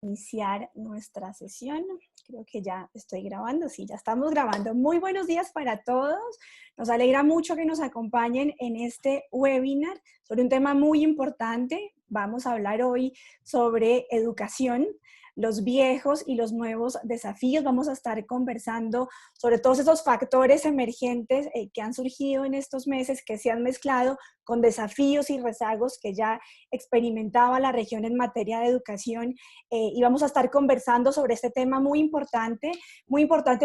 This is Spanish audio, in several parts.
Iniciar nuestra sesión. Creo que ya estoy grabando, sí, ya estamos grabando. Muy buenos días para todos. Nos alegra mucho que nos acompañen en este webinar sobre un tema muy importante. Vamos a hablar hoy sobre educación, los viejos y los nuevos desafíos. Vamos a estar conversando sobre todos esos factores emergentes que han surgido en estos meses, que se han mezclado con desafíos y rezagos que ya experimentaba la región en materia de educación, y vamos a estar conversando sobre este tema muy importante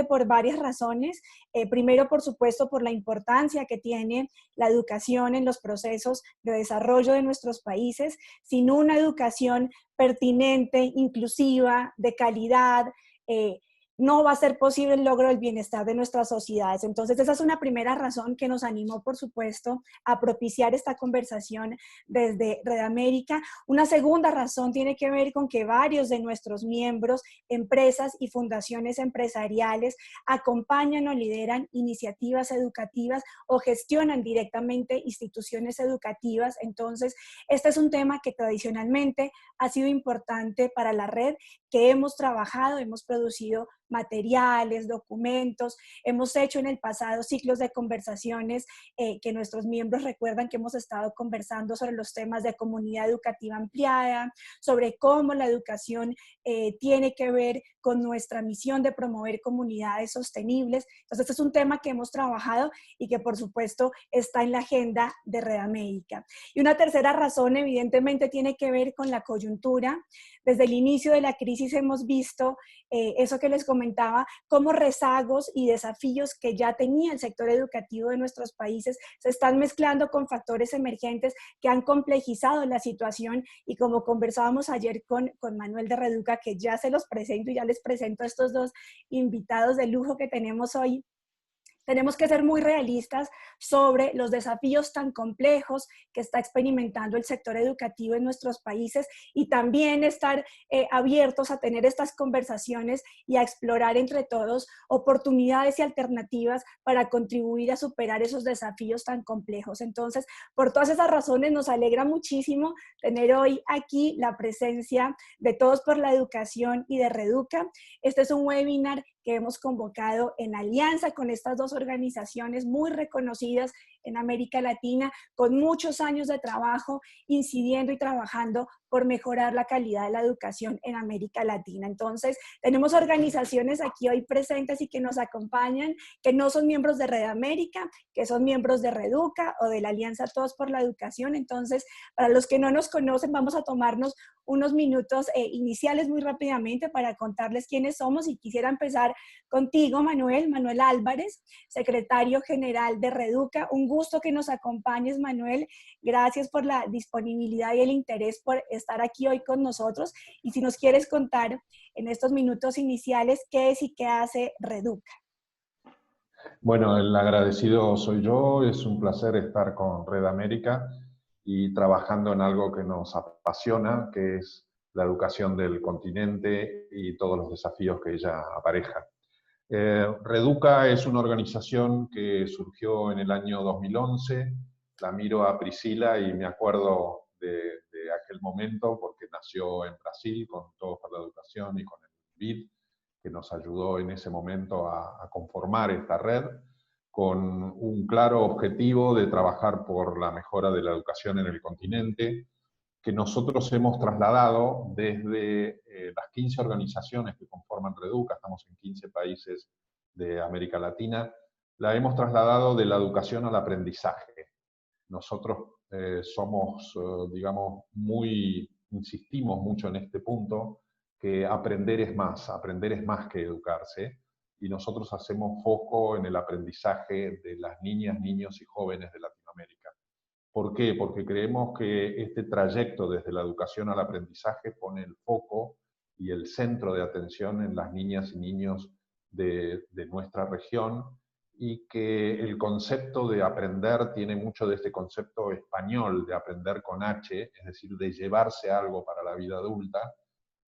por varias razones. Primero, por supuesto, por la importancia que tiene la educación en los procesos de desarrollo de nuestros países. Sin una educación pertinente, inclusiva, de calidad, no va a ser posible el logro del bienestar de nuestras sociedades. Entonces, esa es una primera razón que nos animó, por supuesto, a propiciar esta conversación desde Red América. Una segunda razón tiene que ver con que varios de nuestros miembros, empresas y fundaciones empresariales acompañan o lideran iniciativas educativas o gestionan directamente instituciones educativas. Entonces, este es un tema que tradicionalmente ha sido importante para la red, que hemos trabajado, hemos producido materiales, documentos, hemos hecho en el pasado ciclos de conversaciones que nuestros miembros recuerdan que hemos estado conversando sobre los temas de comunidad educativa ampliada, sobre cómo la educación tiene que ver con nuestra misión de promover comunidades sostenibles. Entonces, este es un tema que hemos trabajado y que, por supuesto, está en la agenda de Red América. Y una tercera razón, evidentemente, tiene que ver con la coyuntura. Desde el inicio de la crisis hemos visto eso que les comentaba, cómo rezagos y desafíos que ya tenía el sector educativo de nuestros países se están mezclando con factores emergentes que han complejizado la situación, y como conversábamos ayer con Manuel de Reduca, que ya se los presento y ya les presento a estos dos invitados de lujo que tenemos hoy. Tenemos que ser muy realistas sobre los desafíos tan complejos que está experimentando el sector educativo en nuestros países, y también estar abiertos a tener estas conversaciones y a explorar entre todos oportunidades y alternativas para contribuir a superar esos desafíos tan complejos. Entonces, por todas esas razones, nos alegra muchísimo tener hoy aquí la presencia de Todos por la Educación y de Reduca. Este es un webinar que hemos convocado en alianza con estas dos organizaciones muy reconocidas en América Latina, con muchos años de trabajo, incidiendo y trabajando por mejorar la calidad de la educación en América Latina. Entonces, tenemos organizaciones aquí hoy presentes y que nos acompañan, que no son miembros de Red América, que son miembros de Reduca o de la Alianza Todos por la Educación. Entonces, para los que no nos conocen, vamos a tomarnos unos minutos iniciales muy rápidamente para contarles quiénes somos, y quisiera empezar contigo, Manuel Álvarez, secretario general de Reduca. Un gusto que nos acompañes, Manuel. Gracias por la disponibilidad y el interés por estar aquí hoy con nosotros. Y si nos quieres contar en estos minutos iniciales qué es y qué hace Reduca. Bueno, el agradecido soy yo. Es un placer estar con Red América y trabajando en algo que nos apasiona, que es la educación del continente y todos los desafíos que ella apareja. Reduca es una organización que surgió en el año 2011. La miro a Priscila y me acuerdo de aquel momento porque nació en Brasil con Todos por la Educación y con el BID, que nos ayudó en ese momento a conformar esta red con un claro objetivo de trabajar por la mejora de la educación en el continente, que nosotros hemos trasladado desde las 15 organizaciones que conforman Reduca. Estamos en 15 países de América Latina, la hemos trasladado de la educación al aprendizaje. Nosotros somos, digamos, insistimos mucho en este punto, que aprender es más que educarse, y nosotros hacemos foco en el aprendizaje de las niñas, niños y jóvenes de Latinoamérica. ¿Por qué? Porque creemos que este trayecto desde la educación al aprendizaje pone el foco y el centro de atención en las niñas y niños de nuestra región, y que el concepto de aprender tiene mucho de este concepto español de aprender con H, es decir, de llevarse algo para la vida adulta,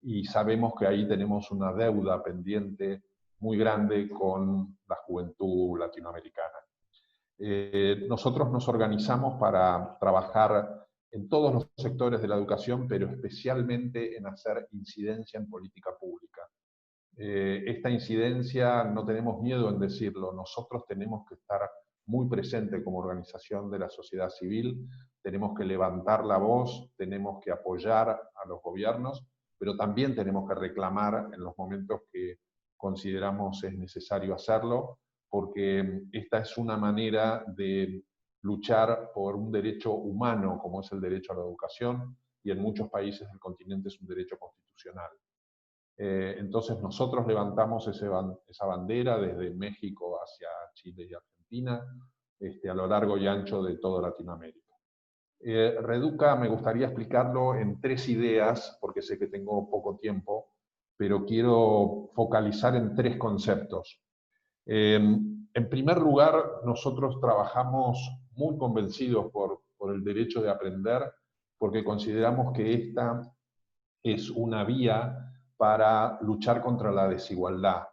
y sabemos que ahí tenemos una deuda pendiente muy grande con la juventud latinoamericana. Nosotros nos organizamos para trabajar en todos los sectores de la educación, pero especialmente en hacer incidencia en política pública. Esta incidencia, no tenemos miedo en decirlo, nosotros tenemos que estar muy presentes como organización de la sociedad civil, tenemos que levantar la voz, tenemos que apoyar a los gobiernos, pero también tenemos que reclamar en los momentos que consideramos es necesario hacerlo, porque esta es una manera de luchar por un derecho humano, como es el derecho a la educación, y en muchos países del continente es un derecho constitucional. Entonces nosotros levantamos esa bandera desde México hacia Chile y Argentina, a lo largo y ancho de toda Latinoamérica. Reduca, me gustaría explicarlo en 3 ideas, porque sé que tengo poco tiempo, pero quiero focalizar en 3 conceptos. En primer lugar, nosotros trabajamos muy convencidos por el derecho de aprender, porque consideramos que esta es una vía para luchar contra la desigualdad.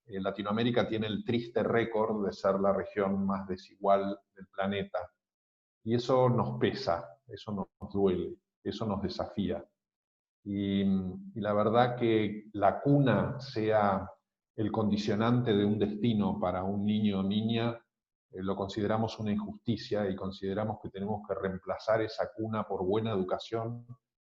Latinoamérica tiene el triste récord de ser la región más desigual del planeta. Y eso nos pesa, eso nos duele, eso nos desafía. Y la verdad que la cuna sea el condicionante de un destino para un niño o niña, lo consideramos una injusticia y consideramos que tenemos que reemplazar esa cuna por buena educación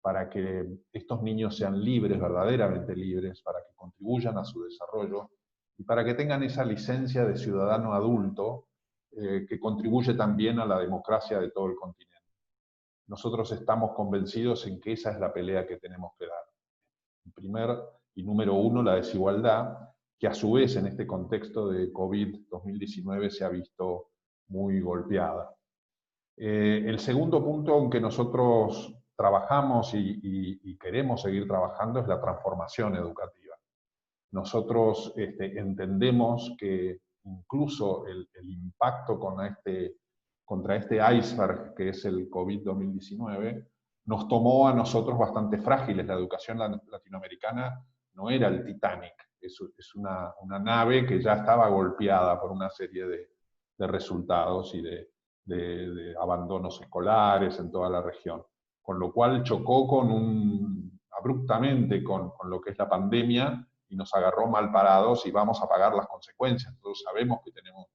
para que estos niños sean libres, verdaderamente libres, para que contribuyan a su desarrollo y para que tengan esa licencia de ciudadano adulto que contribuye también a la democracia de todo el continente. Nosotros estamos convencidos en que esa es la pelea que tenemos que dar. En primer y número 1, la desigualdad, que a su vez en este contexto de COVID-2019 se ha visto muy golpeada. El segundo punto en que nosotros trabajamos y queremos seguir trabajando es la transformación educativa. Nosotros entendemos que incluso el impacto contra este iceberg que es el COVID-2019 nos tomó a nosotros bastante frágiles. La educación latinoamericana no era el Titanic, es una nave que ya estaba golpeada por una serie de resultados y de abandonos escolares en toda la región. Con lo cual chocó abruptamente con lo que es la pandemia y nos agarró mal parados y vamos a pagar las consecuencias. Todos sabemos que tenemos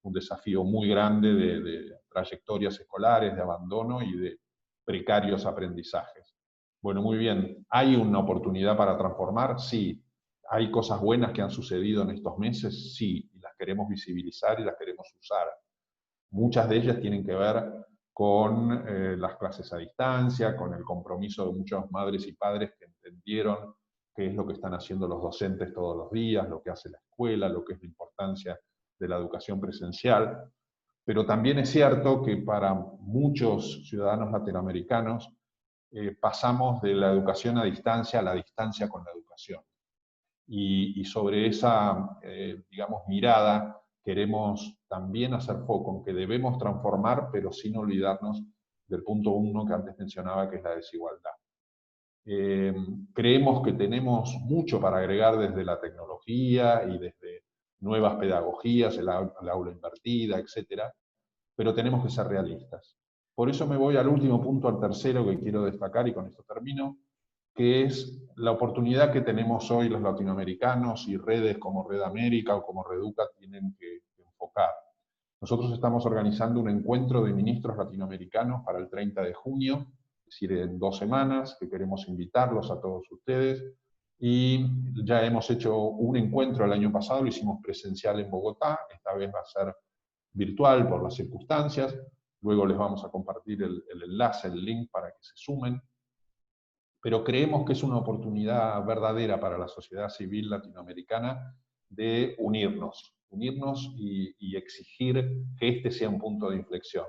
un desafío muy grande de trayectorias escolares, de abandono y de precarios aprendizajes. Bueno, muy bien. ¿Hay una oportunidad para transformar? Sí. ¿Hay cosas buenas que han sucedido en estos meses? Sí. Y las queremos visibilizar y las queremos usar. Muchas de ellas tienen que ver con las clases a distancia, con el compromiso de muchas madres y padres que entendieron qué es lo que están haciendo los docentes todos los días, lo que hace la escuela, lo que es la importancia de la educación presencial. Pero también es cierto que para muchos ciudadanos latinoamericanos pasamos de la educación a distancia la distancia con la educación. Y sobre esa, digamos, mirada queremos también hacer foco en que debemos transformar, pero sin olvidarnos del punto 1 que antes mencionaba, que es la desigualdad. Creemos que tenemos mucho para agregar desde la tecnología y desde nuevas pedagogías, el aula invertida, etc. Pero tenemos que ser realistas. Por eso me voy al último punto, al tercero que quiero destacar, y con esto termino, que es la oportunidad que tenemos hoy los latinoamericanos y redes como Red América o como Reduca tienen que enfocar. Nosotros estamos organizando un encuentro de ministros latinoamericanos para el 30 de junio, es decir, en 2 semanas, que queremos invitarlos a todos ustedes. Y ya hemos hecho un encuentro el año pasado, lo hicimos presencial en Bogotá, esta vez va a ser virtual por las circunstancias. Luego les vamos a compartir el enlace, el link para que se sumen. Pero creemos que es una oportunidad verdadera para la sociedad civil latinoamericana de unirnos y exigir que este sea un punto de inflexión.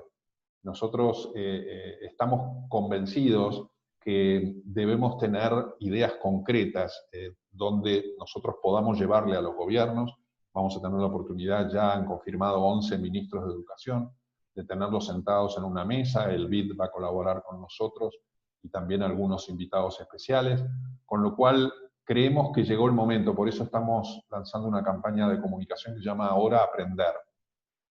Nosotros estamos convencidos que debemos tener ideas concretas donde nosotros podamos llevarle a los gobiernos. Vamos a tener la oportunidad, ya han confirmado 11 ministros de educación, de tenerlos sentados en una mesa. El BID va a colaborar con nosotros y también algunos invitados especiales, con lo cual creemos que llegó el momento. Por eso estamos lanzando una campaña de comunicación que se llama Ahora Aprender,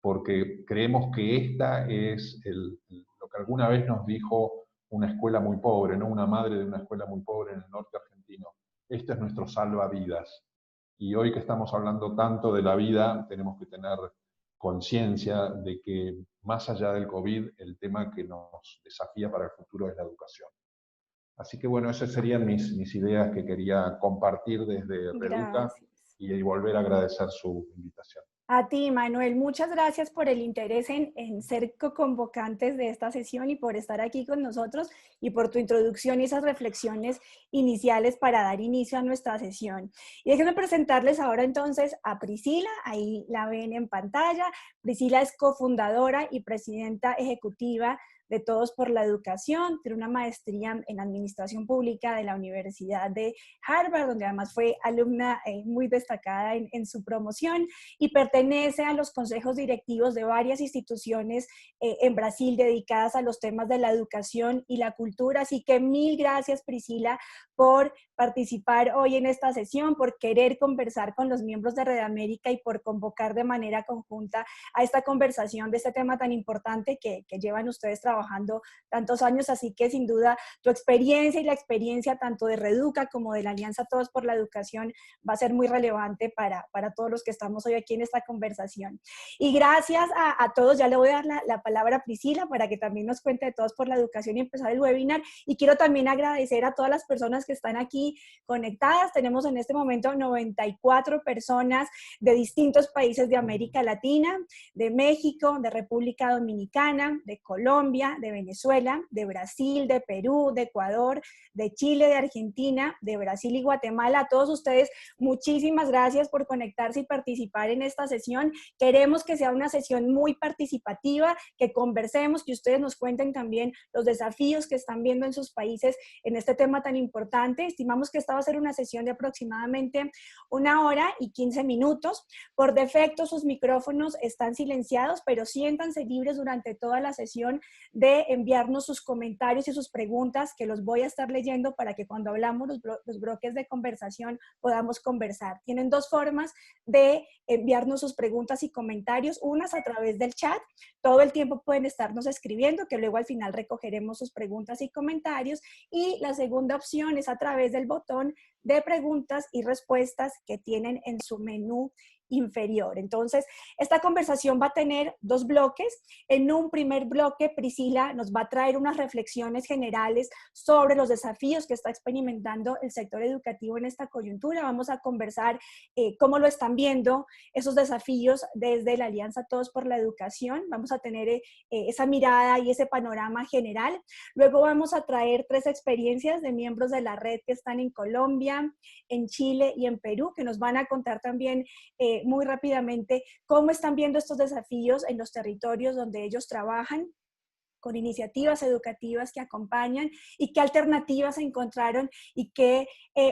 porque creemos que esta es lo que alguna vez nos dijo una escuela muy pobre, no una madre de una escuela muy pobre en el norte argentino. Este es nuestro salvavidas. Y hoy que estamos hablando tanto de la vida, tenemos que tener conciencia de que más allá del COVID, el tema que nos desafía para el futuro es la educación. Así que bueno, esas serían mis ideas que quería compartir desde Reduca Gracias. y volver a agradecer su invitación. A ti, Manuel, muchas gracias por el interés en ser co-convocantes de esta sesión y por estar aquí con nosotros y por tu introducción y esas reflexiones iniciales para dar inicio a nuestra sesión. Y déjenme presentarles ahora entonces a Priscila, ahí la ven en pantalla. Priscila es cofundadora y presidenta ejecutiva de Todos por la Educación, tiene una maestría en Administración Pública de la Universidad de Harvard, donde además fue alumna muy destacada en su promoción, y pertenece a los consejos directivos de varias instituciones en Brasil dedicadas a los temas de la educación y la cultura. Así que mil gracias, Priscila, por participar hoy en esta sesión, por querer conversar con los miembros de Red América y por convocar de manera conjunta a esta conversación de este tema tan importante que llevan ustedes trabajando tantos años. Así que sin duda tu experiencia y la experiencia tanto de Reduca como de la Alianza Todos por la Educación va a ser muy relevante para todos los que estamos hoy aquí en esta conversación. Y gracias a todos, ya le voy a dar la palabra a Priscila para que también nos cuente de Todos por la Educación y empezar el webinar. Y quiero también agradecer a todas las personas que están aquí conectadas. Tenemos en este momento 94 personas de distintos países de América Latina, de México, de República Dominicana, de Colombia, de Venezuela, de Brasil, de Perú, de Ecuador, de Chile, de Argentina, de Brasil y Guatemala. A todos ustedes, muchísimas gracias por conectarse y participar en esta sesión. Queremos que sea una sesión muy participativa, que conversemos, que ustedes nos cuenten también los desafíos que están viendo en sus países en este tema tan importante. Estimamos que esta va a ser una sesión de aproximadamente 1 hora y 15 minutos. Por defecto, sus micrófonos están silenciados, pero siéntanse libres durante toda la sesión de enviarnos sus comentarios y sus preguntas, que los voy a estar leyendo para que cuando hablamos los bloques de conversación podamos conversar. Tienen dos formas de enviarnos sus preguntas y comentarios, unas a través del chat. Todo el tiempo pueden estarnos escribiendo, que luego al final recogeremos sus preguntas y comentarios, y la segunda opción es a través del botón de preguntas y respuestas que tienen en su menú inferior. Entonces, esta conversación va a tener dos bloques. En un primer bloque, Priscila nos va a traer unas reflexiones generales sobre los desafíos que está experimentando el sector educativo en esta coyuntura. Vamos a conversar cómo lo están viendo esos desafíos desde la Alianza Todos por la Educación. Vamos a tener esa mirada y ese panorama general. Luego vamos a traer 3 experiencias de miembros de la red que están en Colombia, en Chile y en Perú, que nos van a contar también muy rápidamente cómo están viendo estos desafíos en los territorios donde ellos trabajan, con iniciativas educativas que acompañan, y qué alternativas encontraron y qué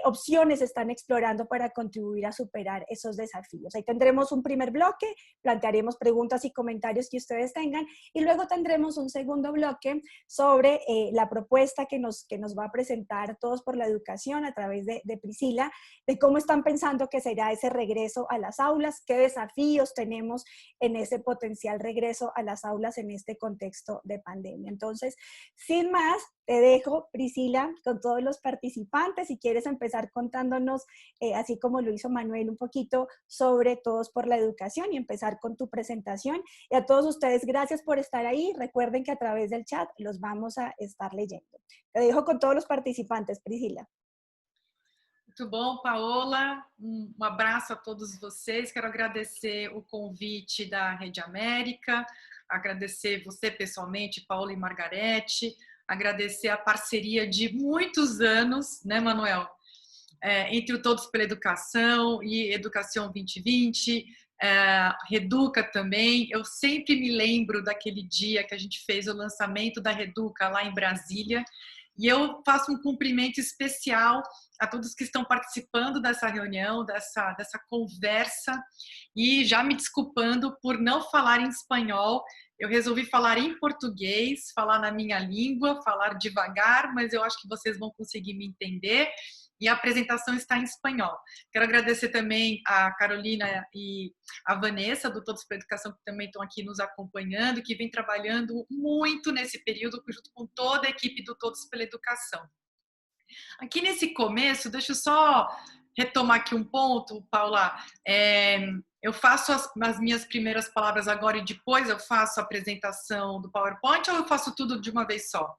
opciones están explorando para contribuir a superar esos desafíos. Ahí tendremos un primer bloque, plantearemos preguntas y comentarios que ustedes tengan, y luego tendremos un segundo bloque sobre la propuesta que nos va a presentar Todos por la Educación a través de Priscila, de cómo están pensando que será ese regreso a las aulas, qué desafíos tenemos en ese potencial regreso a las aulas en este contexto de pandemia. Entonces, sin más, te dejo, Priscila, con todos los participantes. Si quieres empezar contándonos, así como lo hizo Manuel, un poquito sobre Todos por la Educación y empezar con tu presentación. Y a todos ustedes, gracias por estar ahí. Recuerden que a través del chat los vamos a estar leyendo. Te dejo con todos los participantes, Priscila. Muito bom, Paola. Abraço a todos vocês. Quero agradecer o convite da Rede América, agradecer você pessoalmente, Paola e Margarete, agradecer a parceria de muitos anos, né, Manuel? Entre o Todos pela Educação e Educação 2020, Reduca também. Eu sempre me lembro daquele dia que a gente fez o lançamento da Reduca lá em Brasília, e eu faço um cumprimento especial a todos que estão participando dessa reunião, dessa conversa, e já me desculpando por não falar em espanhol. Eu resolvi falar em português, falar na minha língua, falar devagar, mas eu acho que vocês vão conseguir me entender. e a apresentação está em espanhol. Quero agradecer também a Carolina e a Vanessa, do Todos pela Educação, que também estão aqui nos acompanhando, que vem trabalhando muito nesse período, junto com toda a equipe do Todos pela Educação. Aqui nesse começo, deixa eu só retomar aqui um ponto, Paula. Eu faço as minhas primeiras palavras agora e depois eu faço a apresentação do PowerPoint, ou eu faço tudo de uma vez só?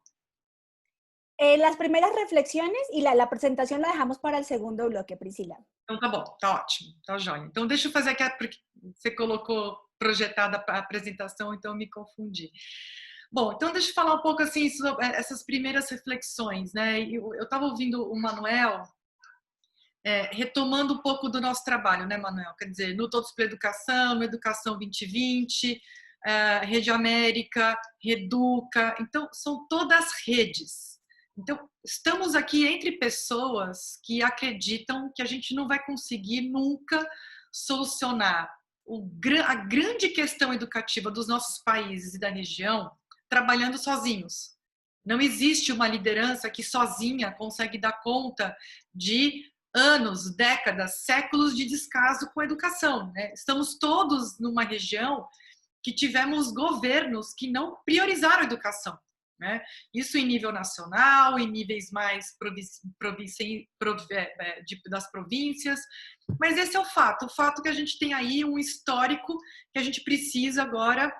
Las primeras reflexiones y la presentación la dejamos para el segundo bloque, Priscila. Então tá bom, tá ótimo, tá jóia. Então deixa eu fazer aqui, porque você colocou projetada a apresentação, então eu me confundi. Bom, então deixa eu falar um pouco assim sobre essas primeiras reflexões, né? Eu estava ouvindo o Manuel retomando um pouco do nosso trabalho, né, Manuel? Quer dizer, no Todos pela Educação, no Educação 2020, Rede América, Reduca, então são todas redes. Então, estamos aqui entre pessoas que acreditam que a gente não vai conseguir nunca solucionar a grande questão educativa dos nossos países e da região trabalhando sozinhos. Não existe uma liderança que sozinha consegue dar conta de anos, décadas, séculos de descaso com a educação, né? Estamos todos numa região que tivemos governos que não priorizaram a educação, né? Isso em nível nacional, em níveis mais das províncias, mas esse é o fato que a gente tem aí um histórico que a gente precisa agora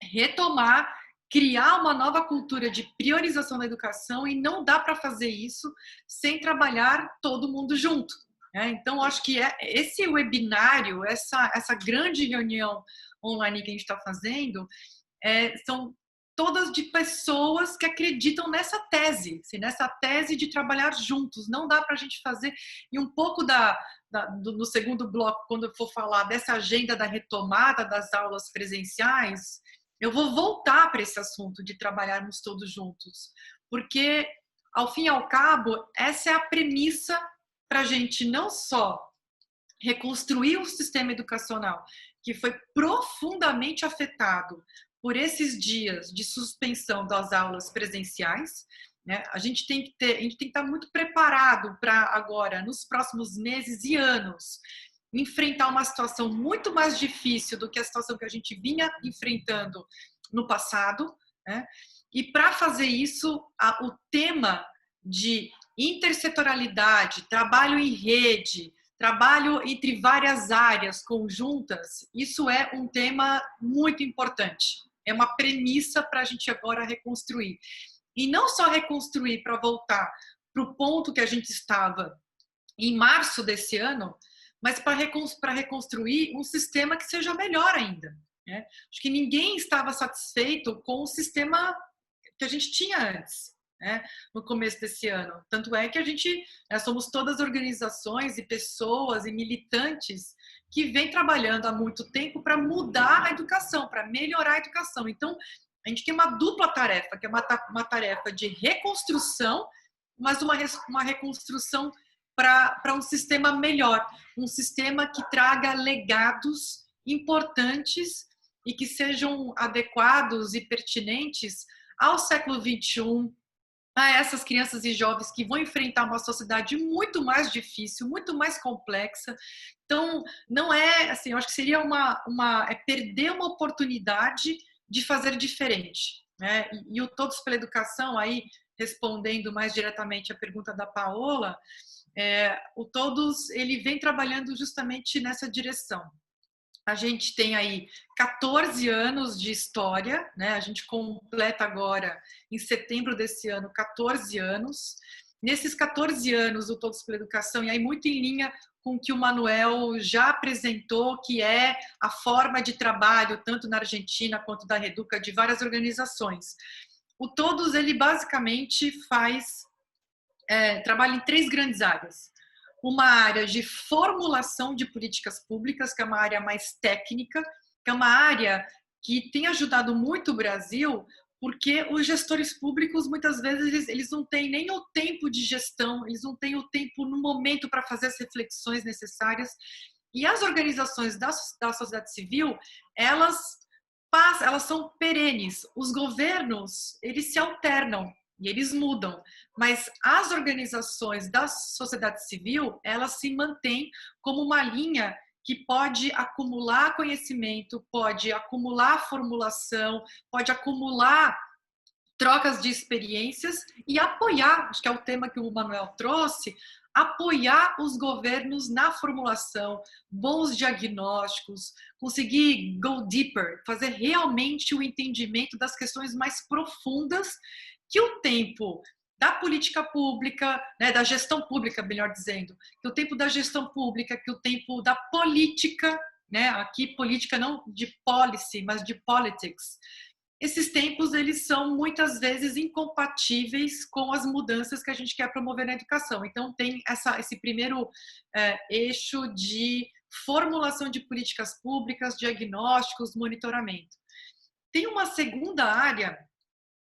retomar, criar uma nova cultura de priorização da educação, e não dá para fazer isso sem trabalhar todo mundo junto, né? Então, acho que esse webinário, essa grande reunião online que a gente está fazendo, são todas de pessoas que acreditam nessa tese, nessa tese de trabalhar juntos. Não dá para a gente fazer, e um pouco no segundo bloco, quando eu for falar dessa agenda da retomada das aulas presenciais, eu vou voltar para esse assunto de trabalharmos todos juntos, porque, ao fim e ao cabo, essa é a premissa para a gente não só reconstruir o sistema educacional, que foi profundamente afetado por esses dias de suspensão das aulas presenciais, né? A gente tem que estar muito preparado para agora, nos próximos meses e anos, enfrentar uma situação muito mais difícil do que a situação que a gente vinha enfrentando no passado, né? E para fazer isso, o tema de intersetorialidade, trabalho em rede, trabalho entre várias áreas conjuntas, isso é um tema muito importante. É uma premissa para a gente agora reconstruir. E não só reconstruir para voltar para o ponto que a gente estava em março desse ano, mas para reconstruir um sistema que seja melhor ainda, né? Acho que ninguém estava satisfeito com o sistema que a gente tinha antes, né, no começo desse ano. Tanto é que nós somos todas organizações e pessoas e militantes que vêm trabalhando há muito tempo para mudar a educação, para melhorar a educação. Então, a gente tem uma dupla tarefa, que é uma tarefa de reconstrução, mas uma reconstrução para um sistema melhor, um sistema que traga legados importantes e que sejam adequados e pertinentes ao século XXI, a essas crianças e jovens que vão enfrentar uma sociedade muito mais difícil, muito mais complexa. Então, não é assim, eu acho que seria perder uma oportunidade de fazer diferente, né? E o Todos pela Educação, aí respondendo mais diretamente a pergunta da Paola, o Todos, ele vem trabalhando justamente nessa direção. A gente tem aí 14 anos de história, né? A gente completa agora, em setembro desse ano, 14 anos. Nesses 14 anos, o Todos pela Educação, e aí muito em linha com o que o Manuel já apresentou, que é a forma de trabalho, tanto na Argentina quanto da Reduca, de várias organizações. O Todos, ele basicamente trabalha em 3 grandes áreas. Uma área de formulação de políticas públicas, que é uma área mais técnica, que é uma área que tem ajudado muito o Brasil, porque os gestores públicos, muitas vezes, eles não têm nem o tempo de gestão, eles não têm o tempo no momento para fazer as reflexões necessárias. E as organizações da sociedade civil, elas são perenes. Os governos, eles se alternam, e eles mudam, mas as organizações da sociedade civil, elas se mantêm como uma linha que pode acumular conhecimento, pode acumular formulação, pode acumular trocas de experiências e apoiar, acho que é o tema que o Manuel trouxe, apoiar os governos na formulação, bons diagnósticos, conseguir go deeper, fazer realmente o entendimento das questões mais profundas que o tempo da política pública, né, da gestão pública, melhor dizendo, que o tempo da gestão pública, que o tempo da política, né, aqui política não de policy, mas de politics, esses tempos eles são muitas vezes incompatíveis com as mudanças que a gente quer promover na educação. Então tem esse primeiro eixo de formulação de políticas públicas, diagnósticos, monitoramento. Tem uma segunda área,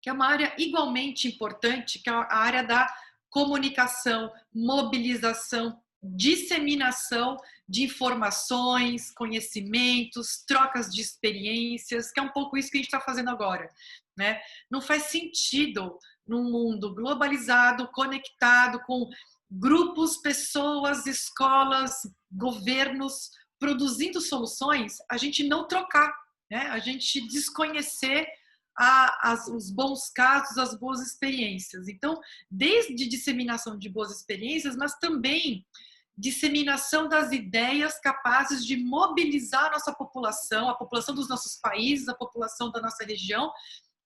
que é uma área igualmente importante, que é a área da comunicação, mobilização, disseminação de informações, conhecimentos, trocas de experiências, que é um pouco isso que a gente está fazendo agora, né? Não faz sentido num mundo globalizado, conectado, com grupos, pessoas, escolas, governos produzindo soluções, a gente não trocar, né? A gente desconhecer os bons casos, as boas experiências. Então, desde disseminação de boas experiências, mas também disseminação das ideias capazes de mobilizar a nossa população, a população dos nossos países, a população da nossa região,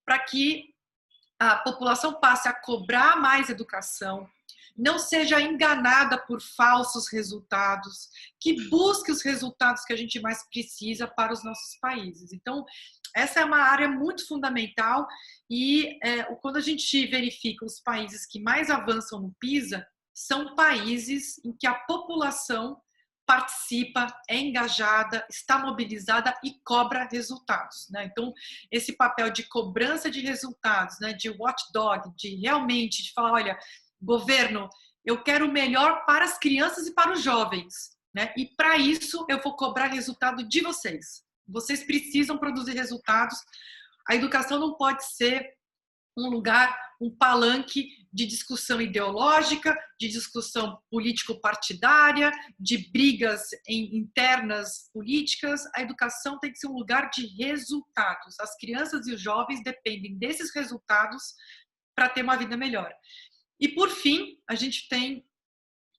para que a população passe a cobrar mais educação, não seja enganada por falsos resultados, que busque os resultados que a gente mais precisa para os nossos países. Então, essa é uma área muito fundamental e quando a gente verifica os países que mais avançam no PISA, são países em que a população participa, é engajada, está mobilizada e cobra resultados, né? Então, esse papel de cobrança de resultados, né, de watchdog, de realmente de falar, olha, governo, eu quero o melhor para as crianças e para os jovens, né? E para isso eu vou cobrar resultado de vocês. Vocês precisam produzir resultados. A educação não pode ser um lugar, um palanque de discussão ideológica, de discussão político-partidária, de brigas internas políticas. A educação tem que ser um lugar de resultados. As crianças e os jovens dependem desses resultados para ter uma vida melhor. E, por fim, a gente tem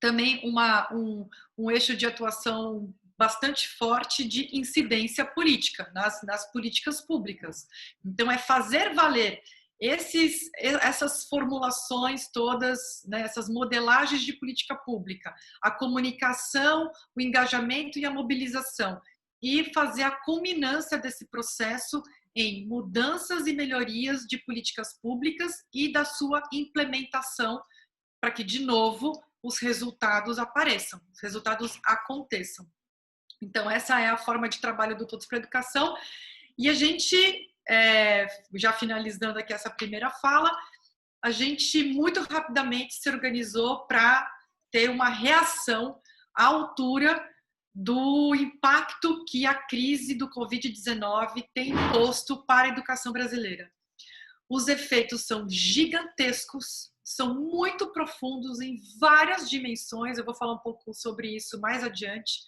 também um eixo de atuação bastante forte de incidência política nas políticas públicas. Então, é fazer valer essas formulações todas, né, essas modelagens de política pública, a comunicação, o engajamento e a mobilização, e fazer a culminância desse processo em mudanças e melhorias de políticas públicas e da sua implementação, para que, de novo, os resultados apareçam, os resultados aconteçam. Então, essa é a forma de trabalho do Todos para a Educação. E a gente, já finalizando aqui essa primeira fala, a gente muito rapidamente se organizou para ter uma reação à altura do impacto que a crise do Covid-19 tem imposto para a educação brasileira. Os efeitos são gigantescos, são muito profundos em várias dimensões, eu vou falar um pouco sobre isso mais adiante.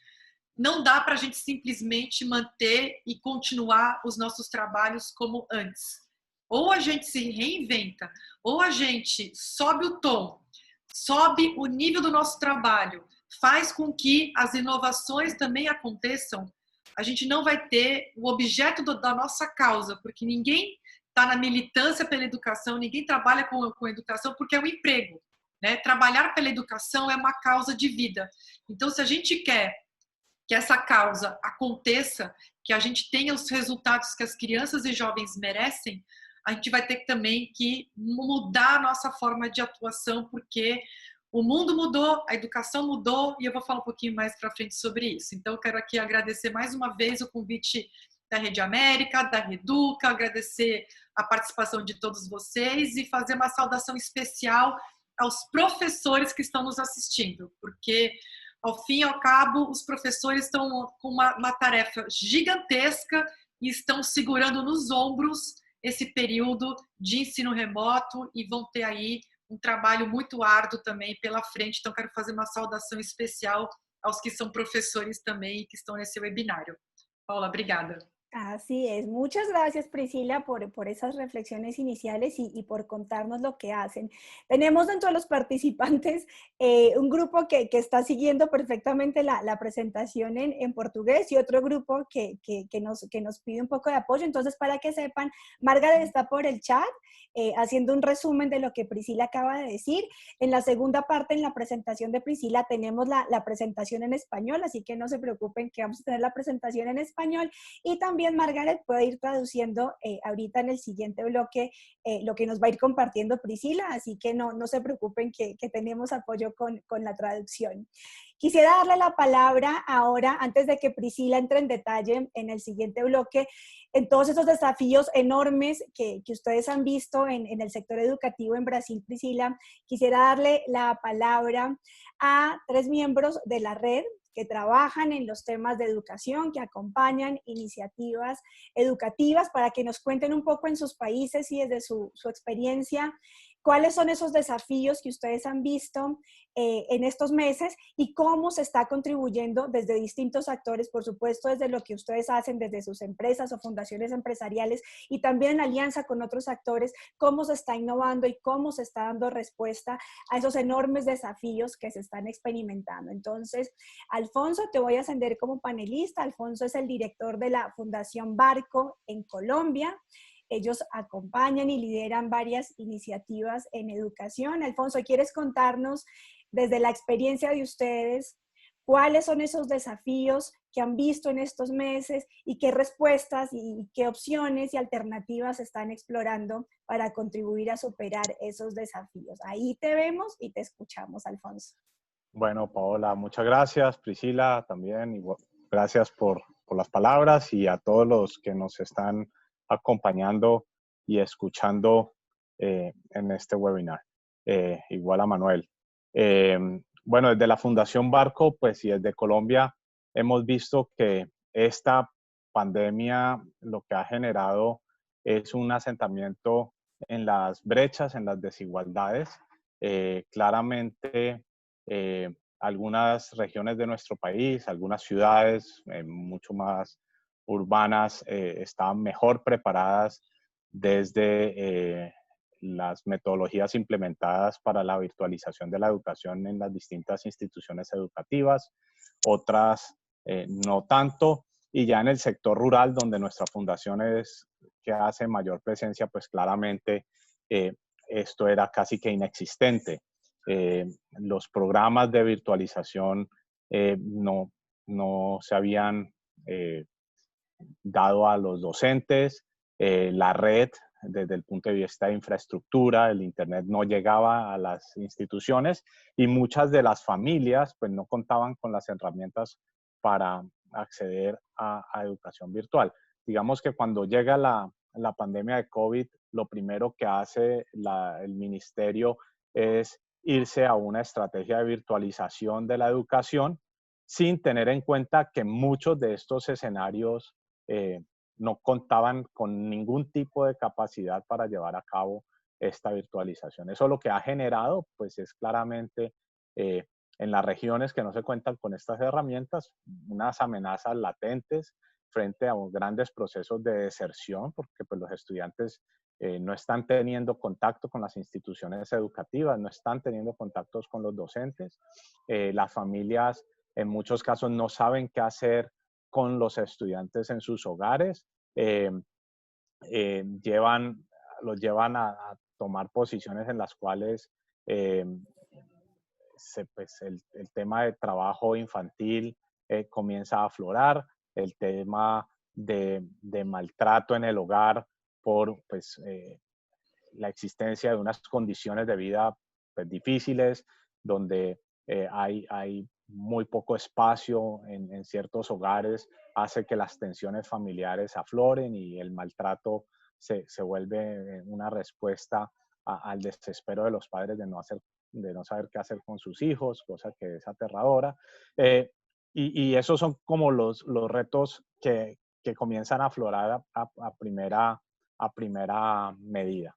Não dá para a gente simplesmente manter e continuar os nossos trabalhos como antes. Ou a gente se reinventa, ou a gente sobe o tom, sobe o nível do nosso trabalho, faz com que as inovações também aconteçam. A gente não vai ter o objeto da nossa causa, porque ninguém está na militância pela educação, ninguém trabalha com educação porque é um emprego, né? Trabalhar pela educação é uma causa de vida. Então, se a gente quer que essa causa aconteça, que a gente tenha os resultados que as crianças e jovens merecem, a gente vai ter também que mudar a nossa forma de atuação, porque o mundo mudou, a educação mudou, e eu vou falar um pouquinho mais para frente sobre isso. Então, eu quero aqui agradecer mais uma vez o convite da Rede América, da Reduca, agradecer a participação de todos vocês e fazer uma saudação especial aos professores que estão nos assistindo, porque ao fim e ao cabo, os professores estão com uma tarefa gigantesca e estão segurando nos ombros esse período de ensino remoto e vão ter aí um trabalho muito árduo também pela frente. Então, quero fazer uma saudação especial aos que são professores também e que estão nesse webinário. Paula, obrigada. Así es. Muchas gracias, Priscila, por esas reflexiones iniciales y por contarnos lo que hacen. Tenemos dentro de los participantes un grupo que está siguiendo perfectamente la presentación en portugués y otro grupo que nos pide un poco de apoyo. Entonces, para que sepan, Margaret está por el chat haciendo un resumen de lo que Priscila acaba de decir. En la segunda parte, en la presentación de Priscila, tenemos la presentación en español, así que no se preocupen que vamos a tener la presentación en español. Y también Margaret puede ir traduciendo ahorita en el siguiente bloque lo que nos va a ir compartiendo Priscila, así que no se preocupen que tenemos apoyo con la traducción. Quisiera darle la palabra ahora, antes de que Priscila entre en detalle en el siguiente bloque, en todos esos desafíos enormes que ustedes han visto en el sector educativo en Brasil, Priscila, quisiera darle la palabra a 3 miembros de la red que trabajan en los temas de educación, que acompañan iniciativas educativas para que nos cuenten un poco en sus países y desde su experiencia, cuáles son esos desafíos que ustedes han visto en estos meses y cómo se está contribuyendo desde distintos actores, por supuesto, desde lo que ustedes hacen desde sus empresas o fundaciones empresariales y también en alianza con otros actores, cómo se está innovando y cómo se está dando respuesta a esos enormes desafíos que se están experimentando. Entonces, Alfonso, te voy a ascender como panelista. Alfonso es el director de la Fundación Barco en Colombia. Ellos acompañan y lideran varias iniciativas en educación. Alfonso, ¿quieres contarnos desde la experiencia de ustedes cuáles son esos desafíos que han visto en estos meses y qué respuestas y qué opciones y alternativas están explorando para contribuir a superar esos desafíos? Ahí te vemos y te escuchamos, Alfonso. Bueno, Paola, muchas gracias. Priscila, también. Y gracias por las palabras y a todos los que nos están acompañando y escuchando en este webinar. Igual a Manuel. Bueno, desde la Fundación Barco, pues y desde Colombia, hemos visto que esta pandemia lo que ha generado es un asentamiento en las brechas, en las desigualdades. Claramente, algunas regiones de nuestro país, algunas ciudades mucho más urbanas estaban mejor preparadas desde las metodologías implementadas para la virtualización de la educación en las distintas instituciones educativas, otras no tanto, y ya en el sector rural, donde nuestra fundación es que hace mayor presencia, pues claramente esto era casi que inexistente. Los programas de virtualización no se habían dado a los docentes, la red desde el punto de vista de infraestructura, el internet no llegaba a las instituciones y muchas de las familias pues no contaban con las herramientas para acceder a educación virtual. Digamos que cuando llega la pandemia de COVID, lo primero que hace el ministerio es irse a una estrategia de virtualización de la educación sin tener en cuenta que muchos de estos escenarios no contaban con ningún tipo de capacidad para llevar a cabo esta virtualización. Eso lo que ha generado, pues es claramente en las regiones que no se cuentan con estas herramientas, unas amenazas latentes frente a grandes procesos de deserción, porque pues, los estudiantes no están teniendo contacto con las instituciones educativas, no están teniendo contactos con los docentes. Las familias en muchos casos no saben qué hacer con los estudiantes en sus hogares, los llevan a tomar posiciones en las cuales pues el tema de trabajo infantil comienza a aflorar, el tema de maltrato en el hogar por pues, la existencia de unas condiciones de vida pues, difíciles, donde hay muy poco espacio en ciertos hogares, hace que las tensiones familiares afloren y el maltrato se vuelve una respuesta al desespero de los padres de no saber qué hacer con sus hijos, cosa que es aterradora. Y esos son como los retos que comienzan a aflorar a a primera medida.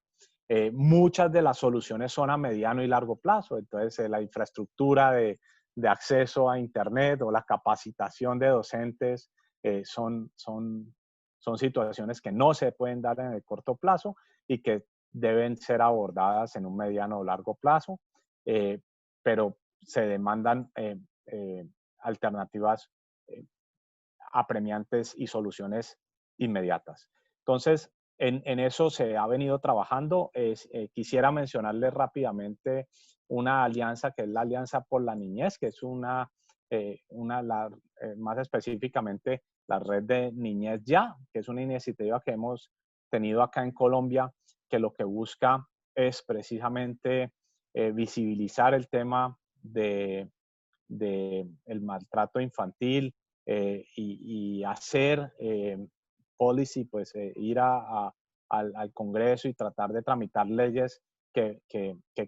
Muchas de las soluciones son a mediano y largo plazo, entonces la infraestructura de acceso a Internet o la capacitación de docentes son situaciones que no se pueden dar en el corto plazo y que deben ser abordadas en un mediano o largo plazo, pero se demandan alternativas apremiantes y soluciones inmediatas. Entonces, en eso se ha venido trabajando. Quisiera mencionarles rápidamente una alianza que es la Alianza por la Niñez, que es más específicamente la red de Niñez Ya, que es una iniciativa que hemos tenido acá en Colombia, que lo que busca es precisamente visibilizar el tema de el maltrato infantil y hacer policy, pues ir al Congreso y tratar de tramitar leyes que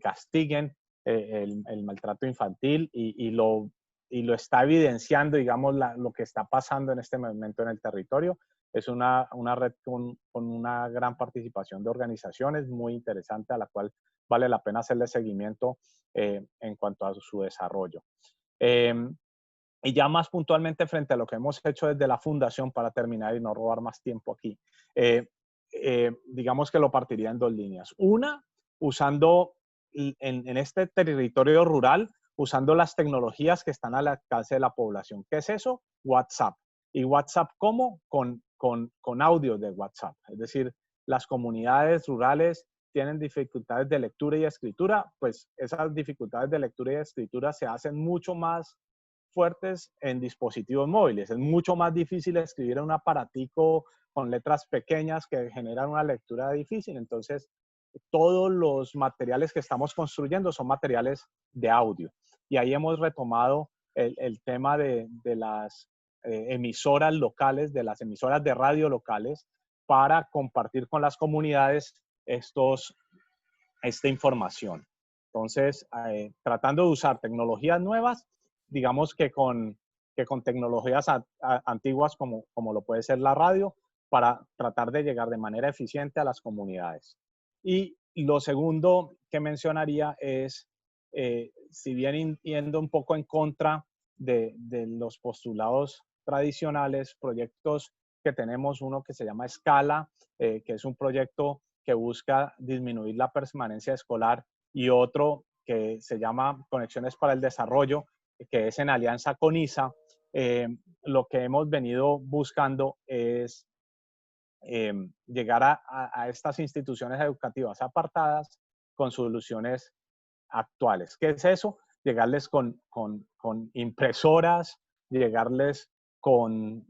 castiguen el maltrato infantil y lo está evidenciando, digamos, lo que está pasando en este momento en el territorio. Es una red con una gran participación de organizaciones muy interesante a la cual vale la pena hacerle seguimiento en cuanto a su desarrollo. Y ya más puntualmente frente a lo que hemos hecho desde la fundación, para terminar y no robar más tiempo aquí, digamos que lo partiría en dos líneas. Una, usando en este territorio rural, usando las tecnologías que están al alcance de la población. ¿Qué es eso? WhatsApp. ¿Y WhatsApp cómo? Con audio de WhatsApp. Es decir, las comunidades rurales tienen dificultades de lectura y escritura, pues esas dificultades de lectura y escritura se hacen mucho más fuertes en dispositivos móviles. Es mucho más difícil escribir en un aparatico con letras pequeñas que generan una lectura difícil. Entonces, todos los materiales que estamos construyendo son materiales de audio. Y ahí hemos retomado el tema de las emisoras locales, de las emisoras de radio locales, para compartir con las comunidades esta información. Entonces, tratando de usar tecnologías nuevas, digamos que con tecnologías antiguas como lo puede ser la radio, para tratar de llegar de manera eficiente a las comunidades. Y lo segundo que mencionaría es, si bien yendo un poco en contra de los postulados tradicionales, proyectos que tenemos, uno que se llama Escala, que es un proyecto que busca disminuir la permanencia escolar, y otro que se llama Conexiones para el Desarrollo, que es en alianza con ISA. Lo que hemos venido buscando es llegar a estas instituciones educativas apartadas con soluciones actuales. ¿Qué es eso? Llegarles con impresoras, llegarles con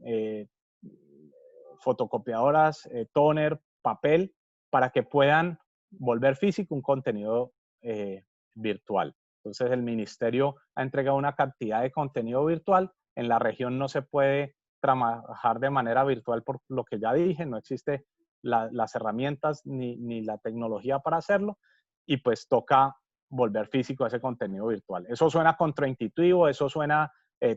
fotocopiadoras, tóner, papel, para que puedan volver físico un contenido virtual. Entonces, el ministerio ha entregado una cantidad de contenido virtual. En la región no se puede trabajar de manera virtual por lo que ya dije, no existe las herramientas ni la tecnología para hacerlo, y pues toca volver físico ese contenido virtual. Eso suena contraintuitivo, eso suena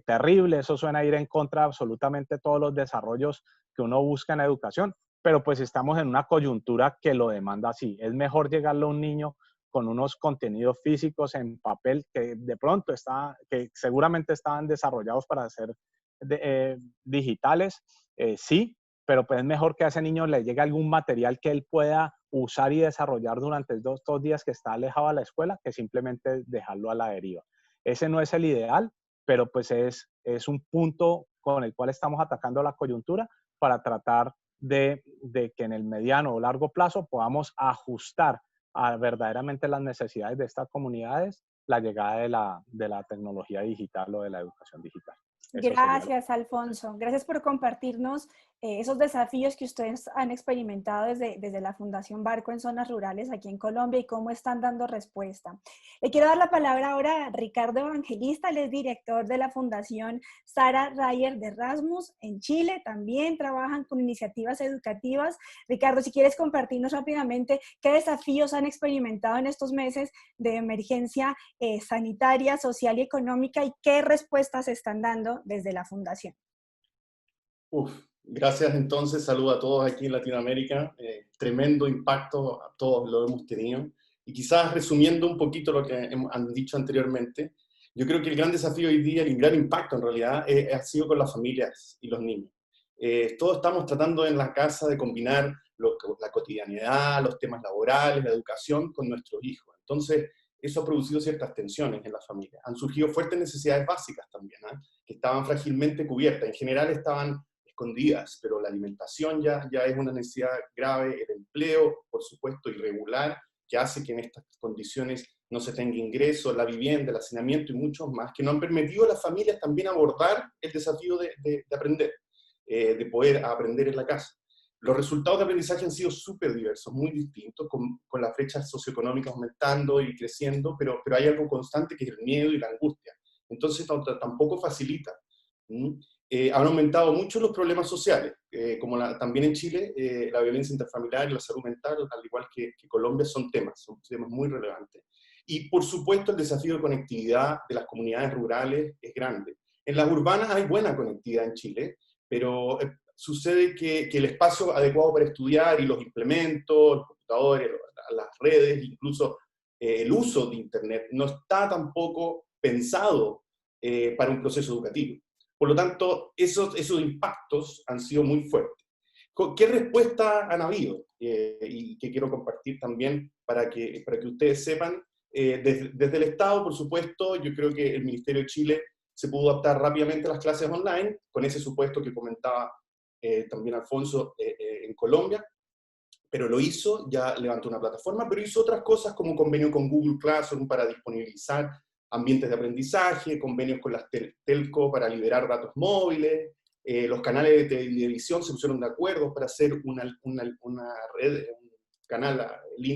terrible, eso suena ir en contra de absolutamente todos los desarrollos que uno busca en educación, pero pues estamos en una coyuntura que lo demanda así. Es mejor llegarle a un niño con unos contenidos físicos en papel que de pronto que seguramente estaban desarrollados para ser digitales, sí, pero pues es mejor que a ese niño le llegue algún material que él pueda usar y desarrollar durante estos 2 días que está alejado de la escuela, que simplemente dejarlo a la deriva. Ese no es el ideal, pero pues es un punto con el cual estamos atacando la coyuntura para tratar de que en el mediano o largo plazo podamos ajustar a verdaderamente las necesidades de estas comunidades la llegada de la tecnología digital o de la educación digital. Gracias, Alfonso. Gracias por compartirnos esos desafíos que ustedes han experimentado desde la Fundación Barco en zonas rurales aquí en Colombia y cómo están dando respuesta. Le quiero dar la palabra ahora a Ricardo Evangelista, él es director de la Fundación Sarah Ryer de Erasmus en Chile. También trabajan con iniciativas educativas. Ricardo, si quieres compartirnos rápidamente qué desafíos han experimentado en estos meses de emergencia sanitaria, social y económica, y qué respuestas están dando desde la Fundación. Gracias entonces, saludo a todos aquí en Latinoamérica. Tremendo impacto, a todos lo hemos tenido. Y quizás resumiendo un poquito lo que han dicho anteriormente, yo creo que el gran desafío hoy día, el gran impacto en realidad, ha sido con las familias y los niños. Todos estamos tratando en la casa de combinar la cotidianidad, los temas laborales, la educación con nuestros hijos. Entonces, eso ha producido ciertas tensiones en las familias. Han surgido fuertes necesidades básicas también, que estaban frágilmente cubiertas. En general estaban escondidas, pero la alimentación ya es una necesidad grave, el empleo, por supuesto, irregular, que hace que en estas condiciones no se tenga ingreso, la vivienda, el hacinamiento y muchos más, que no han permitido a las familias también abordar el desafío de aprender, de poder aprender en la casa. Los resultados de aprendizaje han sido súper diversos, muy distintos, con las brechas socioeconómicas aumentando y creciendo, pero hay algo constante que es el miedo y la angustia. Entonces tampoco facilita. Han aumentado mucho los problemas sociales, como también en Chile, la violencia interfamiliar y la salud mental, al igual que Colombia, son temas muy relevantes. Y por supuesto el desafío de conectividad de las comunidades rurales es grande. En las urbanas hay buena conectividad en Chile, pero sucede que el espacio adecuado para estudiar y los implementos, los computadores, las redes, incluso el uso de Internet, no está tampoco pensado para un proceso educativo. Por lo tanto, esos impactos han sido muy fuertes. ¿Qué respuestas han habido? Y que quiero compartir también para que ustedes sepan. Desde el Estado, por supuesto, yo creo que el Ministerio de Chile se pudo adaptar rápidamente a las clases online, con ese supuesto que comentaba también Alfonso en Colombia, pero lo hizo, ya levantó una plataforma, pero hizo otras cosas como convenio con Google Classroom para disponibilizar ambientes de aprendizaje, convenios con las telco para liberar datos móviles, los canales de televisión se pusieron de acuerdo para hacer una red, un canal,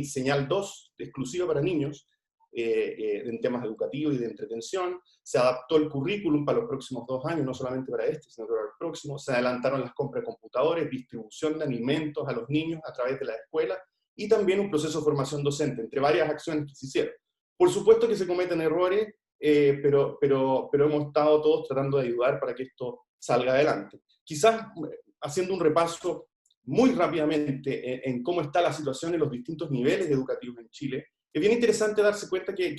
señal 2, exclusivo para niños, en temas educativos y de entretención. Se adaptó el currículum para los próximos 2 años, no solamente para este, sino para el próximo. Se adelantaron las compras de computadores, distribución de alimentos a los niños a través de la escuela, y también un proceso de formación docente, entre varias acciones que se hicieron. Por supuesto que se cometen errores, pero hemos estado todos tratando de ayudar para que esto salga adelante. Quizás haciendo un repaso muy rápidamente en cómo está la situación en los distintos niveles educativos en Chile, es bien interesante darse cuenta que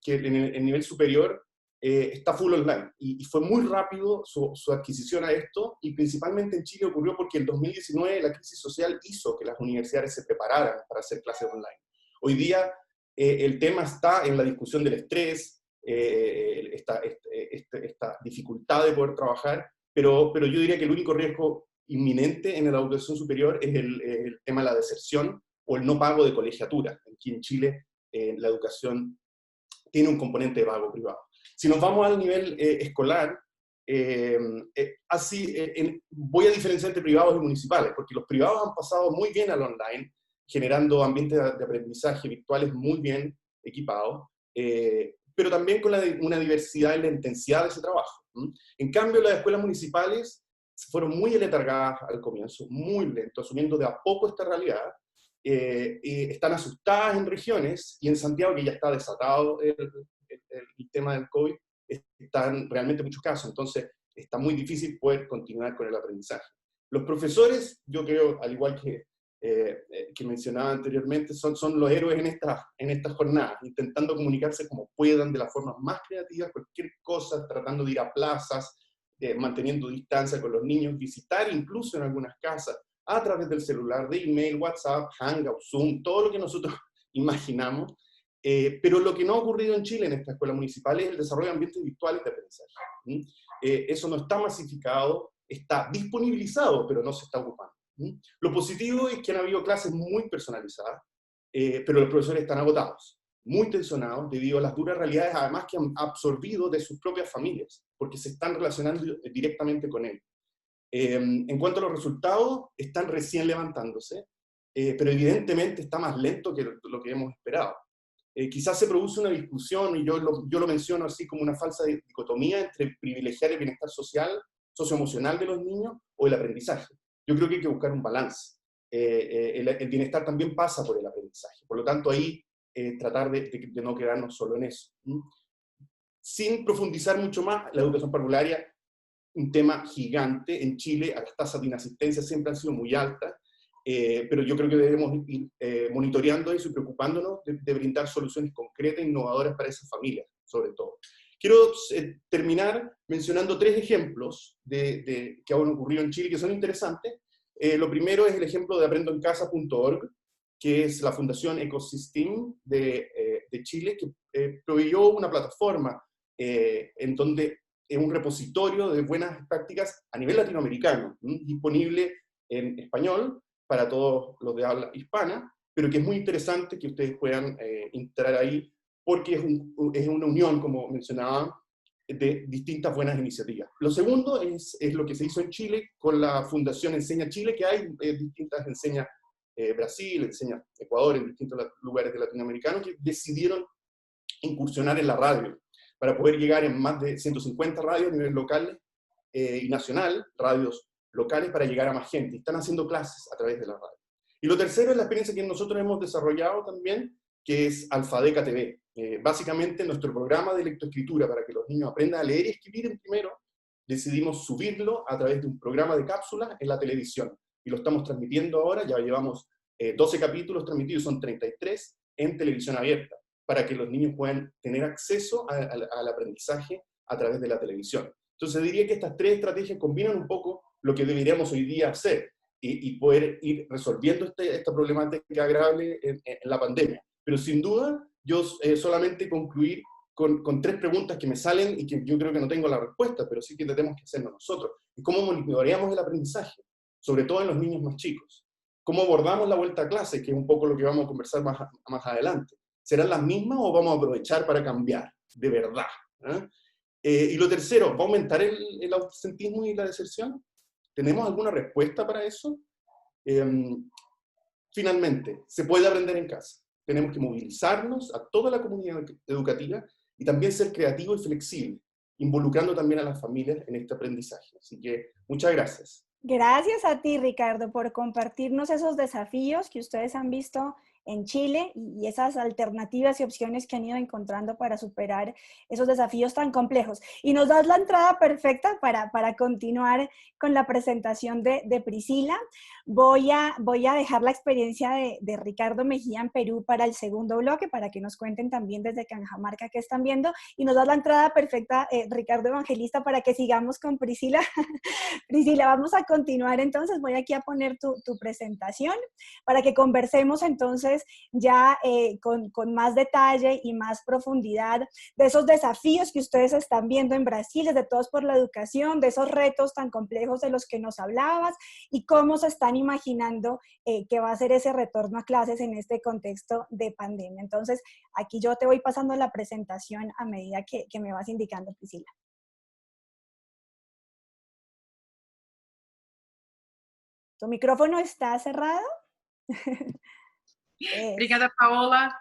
en el nivel superior está full online, y fue muy rápido su adquisición a esto, y principalmente en Chile ocurrió porque en 2019 la crisis social hizo que las universidades se prepararan para hacer clases online. Hoy día el tema está en la discusión del estrés, esta dificultad de poder trabajar, pero yo diría que el único riesgo inminente en la educación superior es el tema de la deserción o el no pago de colegiatura. Aquí en Chile la educación tiene un componente de pago privado. Si nos vamos al nivel escolar, voy a diferenciar entre privados y municipales, porque los privados han pasado muy bien al online, generando ambientes de aprendizaje virtuales muy bien equipados, pero también con una diversidad en la intensidad de ese trabajo. En cambio, las escuelas municipales fueron muy aletargadas al comienzo, muy lento, asumiendo de a poco esta realidad. Están asustadas en regiones, y en Santiago, que ya está desatado el tema del COVID, están realmente muchos casos, entonces está muy difícil poder continuar con el aprendizaje. Los profesores, yo creo, al igual que mencionaba anteriormente, son los héroes en estas jornadas, intentando comunicarse como puedan, de la forma más creativa, cualquier cosa, tratando de ir a plazas, manteniendo distancia con los niños, visitar incluso en algunas casas, a través del celular, de email, WhatsApp, Hangout, Zoom, todo lo que nosotros imaginamos. Pero lo que no ha ocurrido en Chile en esta escuela municipal es el desarrollo de ambientes virtuales de aprendizaje. Eso no está masificado, está disponibilizado, pero no se está ocupando. Lo positivo es que han habido clases muy personalizadas, pero los profesores están agotados, muy tensionados, debido a las duras realidades, además, que han absorbido de sus propias familias, porque se están relacionando directamente con él. En cuanto a los resultados, están recién levantándose, pero evidentemente está más lento que lo que hemos esperado. Quizás se produce una discusión, y yo lo menciono así como una falsa dicotomía entre privilegiar el bienestar social, socioemocional de los niños, o el aprendizaje. Yo creo que hay que buscar un balance. El bienestar también pasa por el aprendizaje. Por lo tanto, ahí tratar de no quedarnos solo en eso. Sin profundizar mucho más, la educación parvularia un tema gigante. En Chile las tasas de inasistencia siempre han sido muy altas, pero yo creo que debemos ir monitoreando eso y preocupándonos de brindar soluciones concretas e innovadoras para esas familias, sobre todo. Quiero terminar mencionando 3 ejemplos que han ocurrido en Chile que son interesantes. Lo primero es el ejemplo de aprendoencasa.org, que es la Fundación Ecosystem de Chile, que proveyó una plataforma en donde es un repositorio de buenas prácticas a nivel latinoamericano, disponible en español para todos los de habla hispana, pero que es muy interesante que ustedes puedan entrar ahí, porque es una unión, como mencionaba, de distintas buenas iniciativas. Lo segundo es lo que se hizo en Chile con la Fundación Enseña Chile, que hay distintas Enseña Brasil, Enseña Ecuador, en distintos lugares de latinoamericanos, que decidieron incursionar en la radio, para poder llegar en más de 150 radios a nivel local y nacional, radios locales, para llegar a más gente. Están haciendo clases a través de la radio. Y lo tercero es la experiencia que nosotros hemos desarrollado también, que es Alfadeca TV. Básicamente nuestro programa de lectoescritura para que los niños aprendan a leer y escribir en primero, decidimos subirlo a través de un programa de cápsulas en la televisión. Y lo estamos transmitiendo ahora, ya llevamos 12 capítulos transmitidos, son 33 en televisión abierta, para que los niños puedan tener acceso al aprendizaje a través de la televisión. Entonces diría que estas 3 estrategias combinan un poco lo que deberíamos hoy día hacer y poder ir resolviendo esta problemática grave en la pandemia. Pero sin duda, yo solamente concluir con 3 preguntas que me salen y que yo creo que no tengo la respuesta, pero sí que tenemos que hacerlo nosotros. ¿Y cómo monitoreamos el aprendizaje? Sobre todo en los niños más chicos. ¿Cómo abordamos la vuelta a clase? Que es un poco lo que vamos a conversar más adelante. ¿Serán las mismas o vamos a aprovechar para cambiar? De verdad. Y lo tercero, ¿va a aumentar el ausentismo y la deserción? ¿Tenemos alguna respuesta para eso? Finalmente, ¿se puede aprender en casa? Tenemos que movilizarnos a toda la comunidad educativa y también ser creativos y flexibles, involucrando también a las familias en este aprendizaje. Así que, muchas gracias. Gracias a ti, Ricardo, por compartirnos esos desafíos que ustedes han visto en Chile y esas alternativas y opciones que han ido encontrando para superar esos desafíos tan complejos. Y nos das la entrada perfecta para continuar con la presentación de Priscila. Voy a dejar la experiencia de Ricardo Mejía en Perú para el segundo bloque, para que nos cuenten también desde Cajamarca qué están viendo. Y nos das la entrada perfecta, Ricardo Evangelista, para que sigamos con Priscila. Priscila, vamos a continuar entonces. Voy aquí a poner tu presentación para que conversemos entonces ya con más detalle y más profundidad de esos desafíos que ustedes están viendo en Brasil, desde Todos por la Educación, de esos retos tan complejos de los que nos hablabas y cómo se están imaginando que va a ser ese retorno a clases en este contexto de pandemia. Entonces, aquí yo te voy pasando la presentación a medida que me vas indicando, Priscila. ¿Tu micrófono está cerrado? Obrigada, Paola.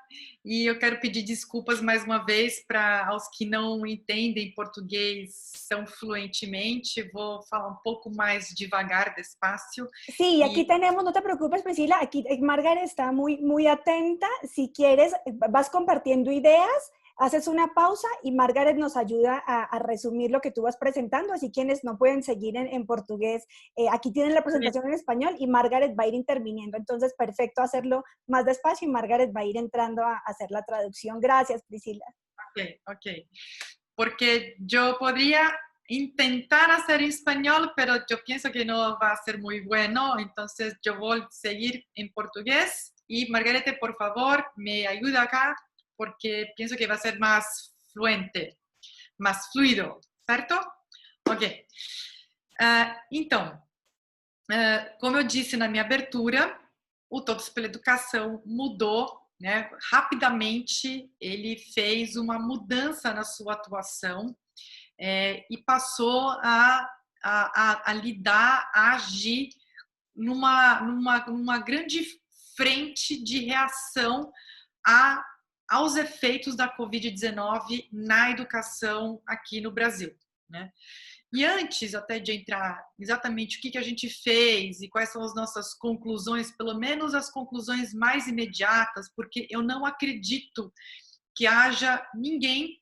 E eu quero pedir desculpas mais uma vez para aos que não entendem português tão fluentemente. Vou falar um pouco mais devagar, despacio. Sí, aquí tenemos, no te preocupes, Priscila, aquí Margaret está muy atenta. Si quieres, vas compartiendo ideas, haces una pausa y Margaret nos ayuda a resumir lo que tú vas presentando, así quienes no pueden seguir en portugués, aquí tienen la presentación en español y Margaret va a ir interviniendo, entonces perfecto hacerlo más despacio y Margaret va a ir entrando a hacer la traducción. Gracias, Priscila. Ok. Porque yo podría intentar hacer en español, pero yo pienso que no va a ser muy bueno, entonces yo voy a seguir en portugués y Margarete, por favor, me ayuda acá, porque pienso que vai ser mais fluente, mais fluido, certo? Ok. Então, como eu disse na minha abertura, o Todos pela Educação mudou, né? Rapidamente, ele fez uma mudança na sua atuação e passou a lidar, a agir numa grande frente de reação aos efeitos da Covid-19 na educação aqui no Brasil, né? E antes até de entrar exatamente o que a gente fez e quais são as nossas conclusões, pelo menos as conclusões mais imediatas, porque eu não acredito que haja ninguém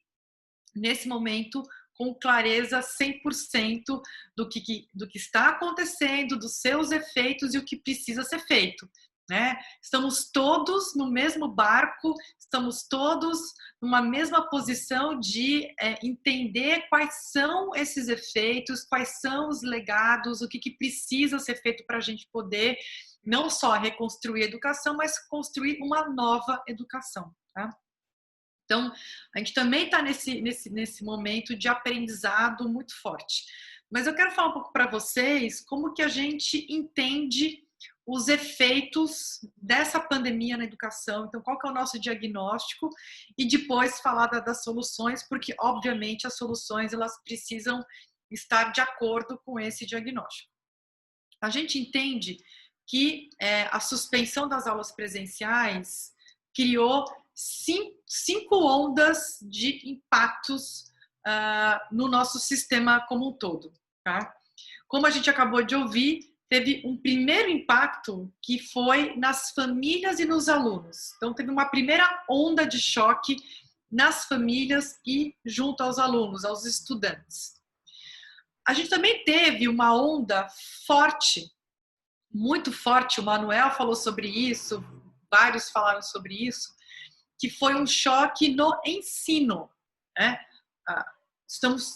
nesse momento com clareza 100% do que está acontecendo, dos seus efeitos e o que precisa ser feito, né? Estamos todos no mesmo barco, estamos todos numa mesma posição de entender quais são esses efeitos, quais são os legados, o que precisa ser feito para a gente poder não só reconstruir a educação, mas construir uma nova educação, tá? Então, a gente também está nesse momento de aprendizado muito forte. Mas eu quero falar um pouco para vocês como que a gente entende os efeitos dessa pandemia na educação. Então, qual que é o nosso diagnóstico? E depois falar das soluções, porque, obviamente, as soluções elas precisam estar de acordo com esse diagnóstico. A gente entende que a suspensão das aulas presenciais criou cinco ondas de impactos no nosso sistema como um todo, tá? Como a gente acabou de ouvir, teve um primeiro impacto que foi nas famílias e nos alunos. Então, teve uma primeira onda de choque nas famílias e junto aos alunos, aos estudantes. A gente também teve uma onda forte, muito forte, o Manuel falou sobre isso, vários falaram sobre isso, que foi um choque no ensino, né?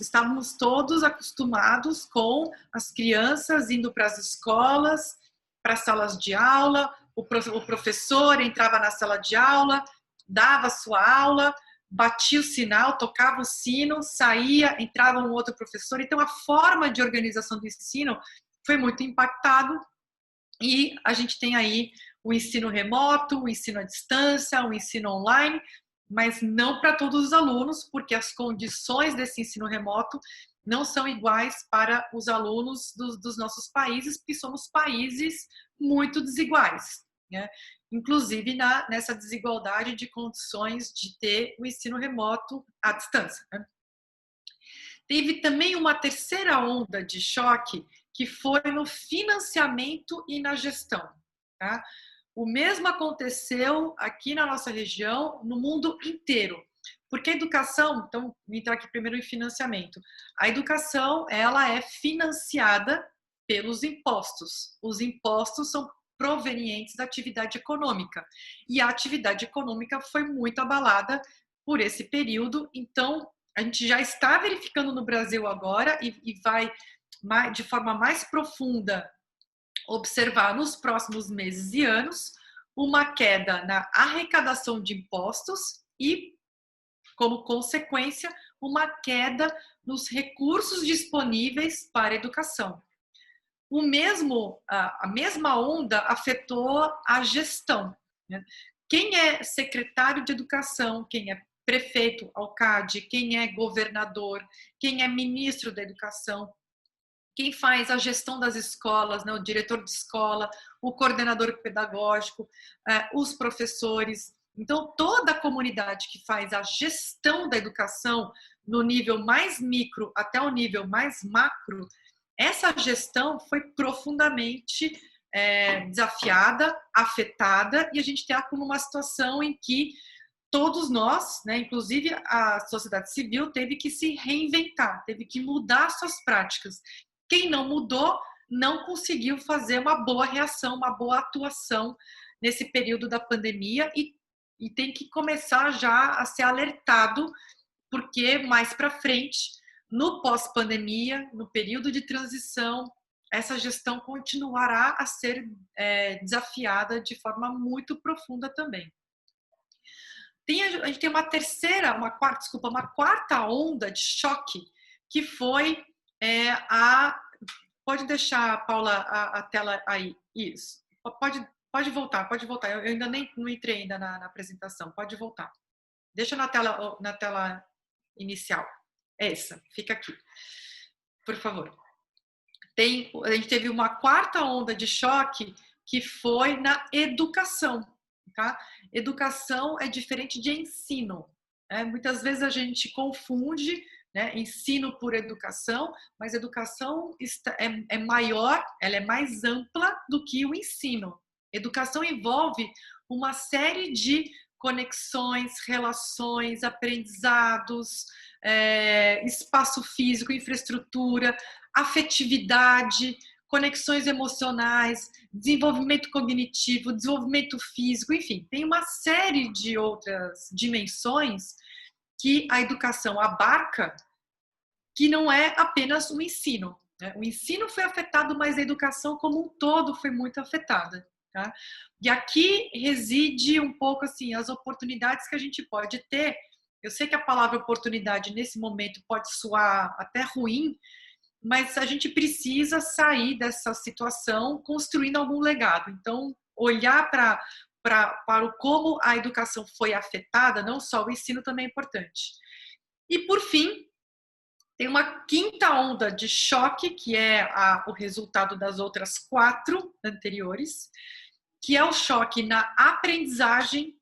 Estávamos todos acostumados com as crianças indo para as escolas, para as salas de aula, o professor entrava na sala de aula, dava a sua aula, batia o sinal, tocava o sino, saía, entrava um outro professor. Então, a forma de organização do ensino foi muito impactado e a gente tem aí o ensino remoto, o ensino à distância, o ensino online, mas não para todos os alunos, porque as condições desse ensino remoto não são iguais para os alunos dos nossos países, porque somos países muito desiguais, né? Inclusive nessa desigualdade de condições de ter o ensino remoto à distância, né? Teve também uma terceira onda de choque, que foi no financiamento e na gestão, tá? O mesmo aconteceu aqui na nossa região, no mundo inteiro. Porque a educação, então, vou entrar aqui primeiro em financiamento. A educação, ela é financiada pelos impostos. Os impostos são provenientes da atividade econômica. E a atividade econômica foi muito abalada por esse período. Então, a gente já está verificando no Brasil agora e vai de forma mais profunda observar nos próximos meses e anos uma queda na arrecadação de impostos e, como consequência, uma queda nos recursos disponíveis para a educação. A mesma onda afetou a gestão, né? Quem é secretário de educação, quem é prefeito, alcalde, quem é governador, quem é ministro da educação, quem faz a gestão das escolas, né, o diretor de escola, o coordenador pedagógico, os professores. Então, toda a comunidade que faz a gestão da educação no nível mais micro até o nível mais macro, essa gestão foi profundamente desafiada, afetada, e a gente está com uma situação em que todos nós, né, inclusive a sociedade civil, teve que se reinventar, teve que mudar suas práticas. Quem não mudou não conseguiu fazer uma boa reação, uma boa atuação nesse período da pandemia e tem que começar já a ser alertado, porque mais para frente, no pós-pandemia, no período de transição, essa gestão continuará a ser desafiada de forma muito profunda também. A gente tem uma quarta onda de choque, que foi Pode deixar, Paula, a tela aí. Isso. Pode voltar. Eu ainda não entrei ainda na apresentação. Pode voltar. Deixa na tela inicial. Essa, fica aqui. Por favor. A gente teve uma quarta onda de choque que foi na educação. Tá? Educação é diferente de ensino. Muitas vezes a gente confunde, né, ensino por educação, mas educação é maior, ela é mais ampla do que o ensino. Educação envolve uma série de conexões, relações, aprendizados, espaço físico, infraestrutura, afetividade, conexões emocionais, desenvolvimento cognitivo, desenvolvimento físico, enfim, tem uma série de outras dimensões que a educação abarca, que não é apenas o ensino. O ensino foi afetado, mas a educação como um todo foi muito afetada. Tá? E aqui reside um pouco assim as oportunidades que a gente pode ter. Eu sei que a palavra oportunidade nesse momento pode soar até ruim, mas a gente precisa sair dessa situação construindo algum legado. Então, olhar para o como a educação foi afetada, não só o ensino também é importante. E, por fim, tem uma quinta onda de choque, que é o resultado das outras 4 anteriores, que é o choque na aprendizagem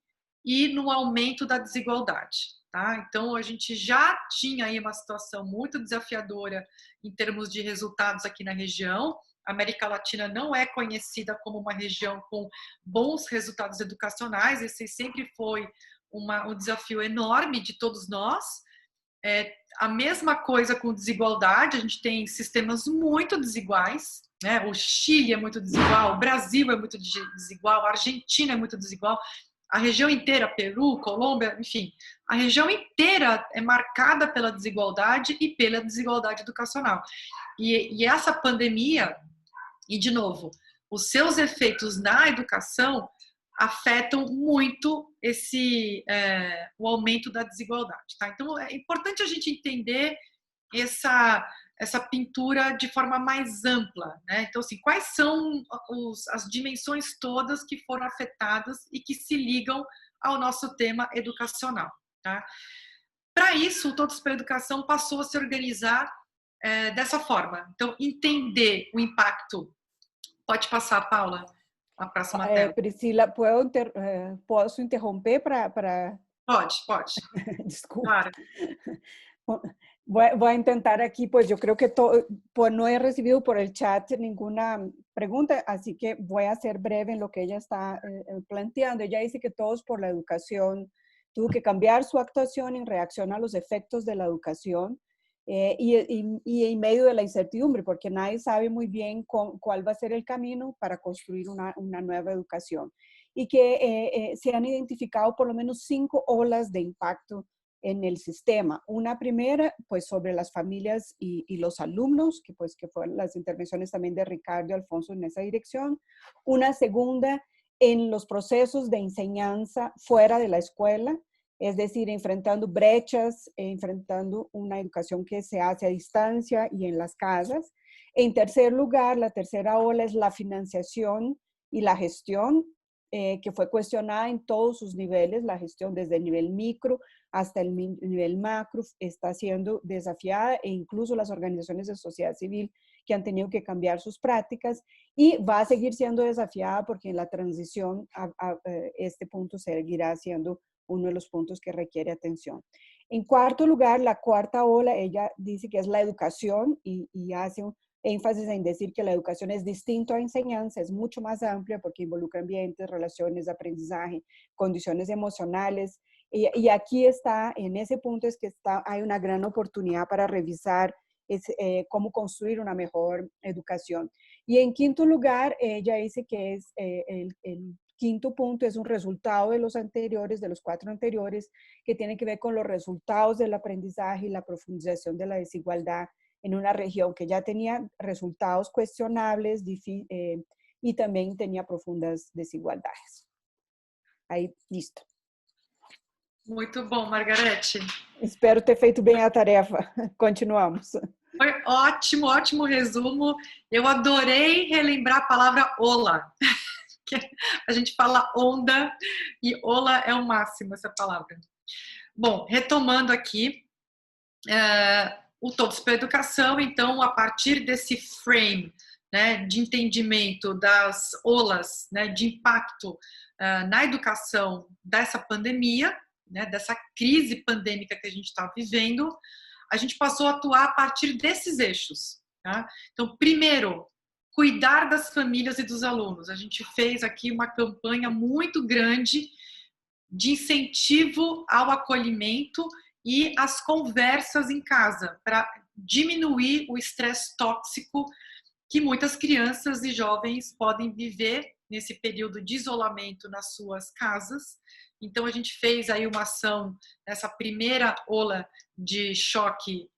e no aumento da desigualdade. Tá? Então, a gente já tinha aí uma situação muito desafiadora em termos de resultados aqui na região. A América Latina não é conhecida como uma região com bons resultados educacionais, esse sempre foi um desafio enorme de todos nós. A mesma coisa com desigualdade, a gente tem sistemas muito desiguais, né? O Chile é muito desigual, o Brasil é muito desigual, a Argentina é muito desigual, a região inteira, Peru, Colômbia, enfim, a região inteira é marcada pela desigualdade e pela desigualdade educacional. E essa pandemia, e de novo, os seus efeitos na educação afetam muito o aumento da desigualdade. Tá? Então, é importante a gente entender essa pintura de forma mais ampla. Né? Então, assim, quais são as dimensões todas que foram afetadas e que se ligam ao nosso tema educacional. Tá? Para isso, o Todos pela Educação passou a se organizar dessa forma. Então, entender o impacto. Pode passar, Paula, a próxima tela. Priscila, posso interromper para... Pode. Desculpa. Claro. Voy a intentar aquí, pues yo creo que no he recibido por el chat ninguna pregunta, así que voy a ser breve en lo que ella está planteando. Ella dice que Todos por la Educación tuvo que cambiar su actuación en reacción a los efectos de la educación y en medio de la incertidumbre, porque nadie sabe muy bien cuál va a ser el camino para construir una nueva educación. Y que se han identificado por lo menos 5 olas de impacto en el sistema. Una primera, pues sobre las familias y los alumnos, que fueron las intervenciones también de Ricardo y Alfonso en esa dirección. Una segunda, en los procesos de enseñanza fuera de la escuela, es decir, enfrentando brechas, enfrentando una educación que se hace a distancia y en las casas. En tercer lugar, la tercera ola es la financiación y la gestión, que fue cuestionada en todos sus niveles. La gestión desde el nivel micro hasta el nivel macro está siendo desafiada, e incluso las organizaciones de sociedad civil que han tenido que cambiar sus prácticas, y va a seguir siendo desafiada porque en la transición este punto seguirá siendo uno de los puntos que requiere atención. En cuarto lugar, la cuarta ola, ella dice que es la educación y hace un énfasis en decir que la educación es distinto a enseñanza, es mucho más amplia porque involucra ambientes, relaciones de aprendizaje, condiciones emocionales. Y aquí está, en ese punto es que hay una gran oportunidad para revisar cómo construir una mejor educación. Y en quinto lugar, ella dice que es el quinto punto es un resultado de los anteriores, de los 4 anteriores, que tiene que ver con los resultados del aprendizaje y la profundización de la desigualdad en una región que ya tenía resultados cuestionables y también tenía profundas desigualdades. Aí, listo. Muito bom, Margarete. Espero ter feito bem a tarefa. Continuamos. Foi ótimo, ótimo resumo. Eu adorei relembrar a palavra ola. A gente fala onda e ola é o máximo essa palavra. Bom, retomando aqui, o Todos pela Educação, então, a partir desse frame, né, de entendimento das olas, né, de impacto na educação dessa pandemia, né, dessa crise pandêmica que a gente está vivendo, a gente passou a atuar a partir desses eixos. Tá? Então, primeiro, cuidar das famílias e dos alunos. A gente fez aqui uma campanha muito grande de incentivo ao acolhimento e as conversas em casa, para diminuir o estresse tóxico que muitas crianças e jovens podem viver nesse período de isolamento nas suas casas. Então, a gente fez aí uma ação nessa primeira ola de choque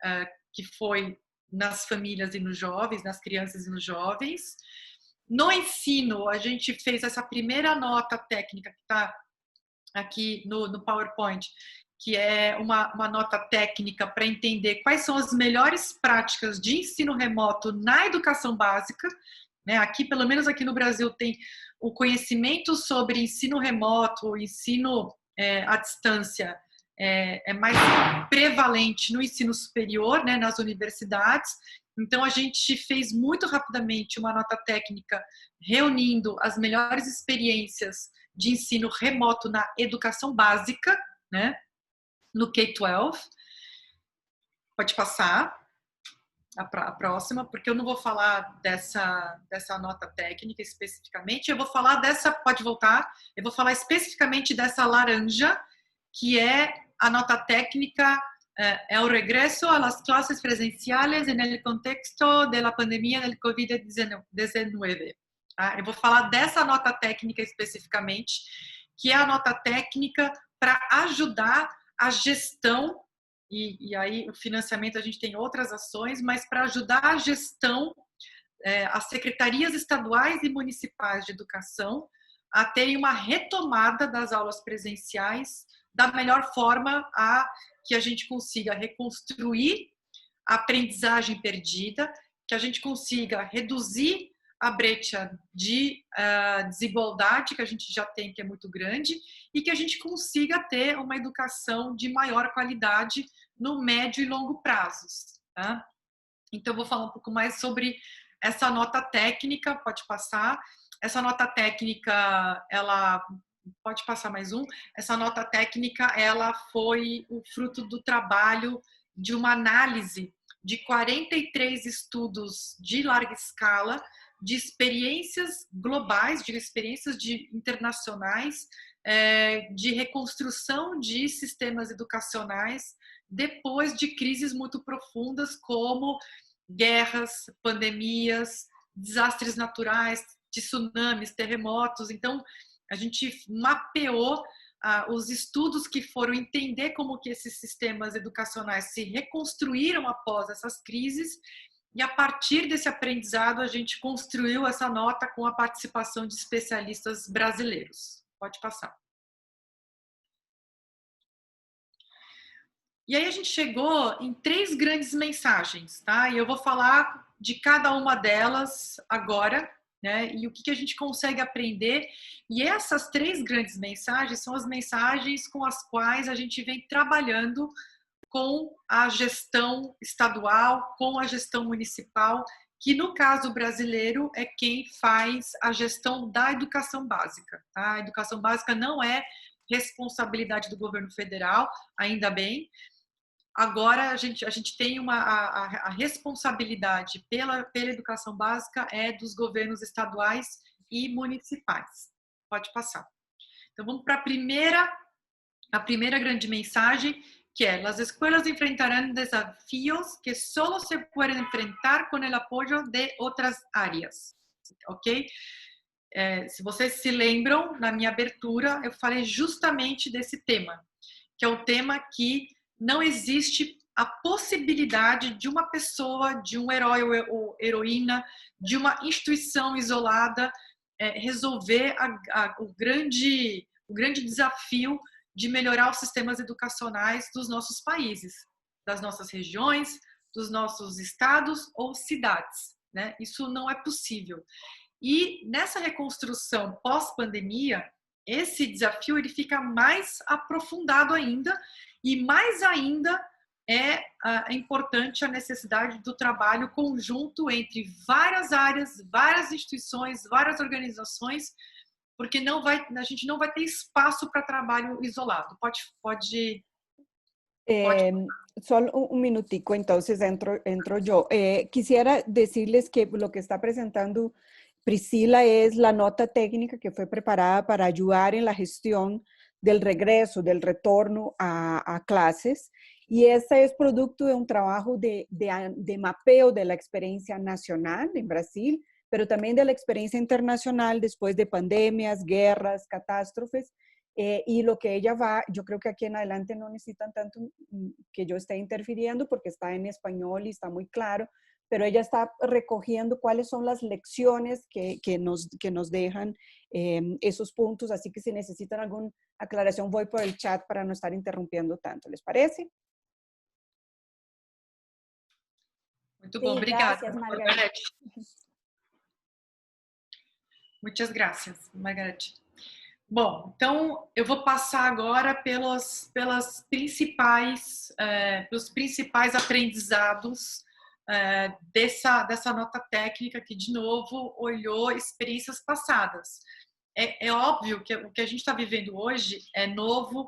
que foi nas famílias e nos jovens, nas crianças e nos jovens. No ensino, a gente fez essa primeira nota técnica que está aqui no PowerPoint, que é uma nota técnica para entender quais são as melhores práticas de ensino remoto na educação básica. Né? Aqui, pelo menos aqui no Brasil, tem o conhecimento sobre ensino remoto, ensino à distância, é mais prevalente no ensino superior, né, nas universidades. Então, a gente fez muito rapidamente uma nota técnica reunindo as melhores experiências de ensino remoto na educação básica, né, no K-12. Pode passar a próxima, porque eu não vou falar dessa nota técnica especificamente, eu vou falar pode voltar, eu vou falar especificamente dessa laranja, que é a nota técnica, é o regresso a las clases presenciales en el contexto de la pandemia del COVID-19. Tá? Eu vou falar dessa nota técnica especificamente, que é a nota técnica para ajudar a gestão, e aí o financiamento a gente tem outras ações, mas para ajudar a gestão, as secretarias estaduais e municipais de educação a terem uma retomada das aulas presenciais da melhor forma que a gente consiga reconstruir a aprendizagem perdida, que a gente consiga reduzir a brecha de desigualdade que a gente já tem, que é muito grande, e que a gente consiga ter uma educação de maior qualidade no médio e longo prazos. Tá? Então, eu vou falar um pouco mais sobre essa nota técnica, pode passar. Essa nota técnica, ela... Pode passar mais um. Essa nota técnica, ela foi o fruto do trabalho de uma análise de 43 estudos de larga escala, de experiências globais, de experiências internacionais, de reconstrução de sistemas educacionais depois de crises muito profundas como guerras, pandemias, desastres naturais, tsunamis, terremotos. Então, a gente mapeou os estudos que foram entender como que esses sistemas educacionais se reconstruíram após essas crises, e a partir desse aprendizado a gente construiu essa nota com a participação de especialistas brasileiros. Pode passar. E aí a gente chegou em 3 grandes mensagens, tá? E eu vou falar de cada uma delas agora, né? E o que a gente consegue aprender. E essas 3 grandes mensagens são as mensagens com as quais a gente vem trabalhando com a gestão estadual, com a gestão municipal, que no caso brasileiro é quem faz a gestão da educação básica. Tá? A educação básica não é responsabilidade do governo federal, ainda bem. Agora a gente tem a responsabilidade pela educação básica é dos governos estaduais e municipais. Pode passar. Então vamos para a primeira grande mensagem, que é: as escolas enfrentarão desafios que solo se podem enfrentar com o apoio de outras áreas. Ok? Se vocês se lembram, na minha abertura eu falei justamente desse tema, que é o tema que não existe a possibilidade de uma pessoa, de um herói ou heroína, de uma instituição isolada resolver o grande desafio de melhorar os sistemas educacionais dos nossos países, das nossas regiões, dos nossos estados ou cidades. Né? Isso não é possível. E nessa reconstrução pós-pandemia, esse desafio ele fica mais aprofundado ainda, e mais ainda é importante a necessidade do trabalho conjunto entre várias áreas, várias instituições, várias organizações, porque a gente não vai ter espaço para trabalho isolado. Pode. Solo un minutico, entonces entro yo. Quisiera decirles que lo que está presentando Priscila es la nota técnica que fue preparada para ayudar en la gestión del regreso, del retorno a clases. Y este es producto de un trabajo de mapeo de la experiencia nacional en Brasil, pero también de la experiencia internacional después de pandemias, guerras, catástrofes. Y lo que ella va, yo creo que aquí en adelante no necesitan tanto que yo esté interfiriendo porque está en español y está muy claro, pero ella está recogiendo cuáles son las lecciones que nos dejan esos puntos, así que si necesitan alguna aclaración voy por el chat para no estar interrumpiendo tanto, ¿les parece? Muito bom, obrigada. Gracias, Margarete. Muitas graças, Margarete. Bom, então eu vou passar agora pelos principais aprendizados dessa nota técnica que, de novo, olhou experiências passadas. É óbvio que o que a gente está vivendo hoje é novo,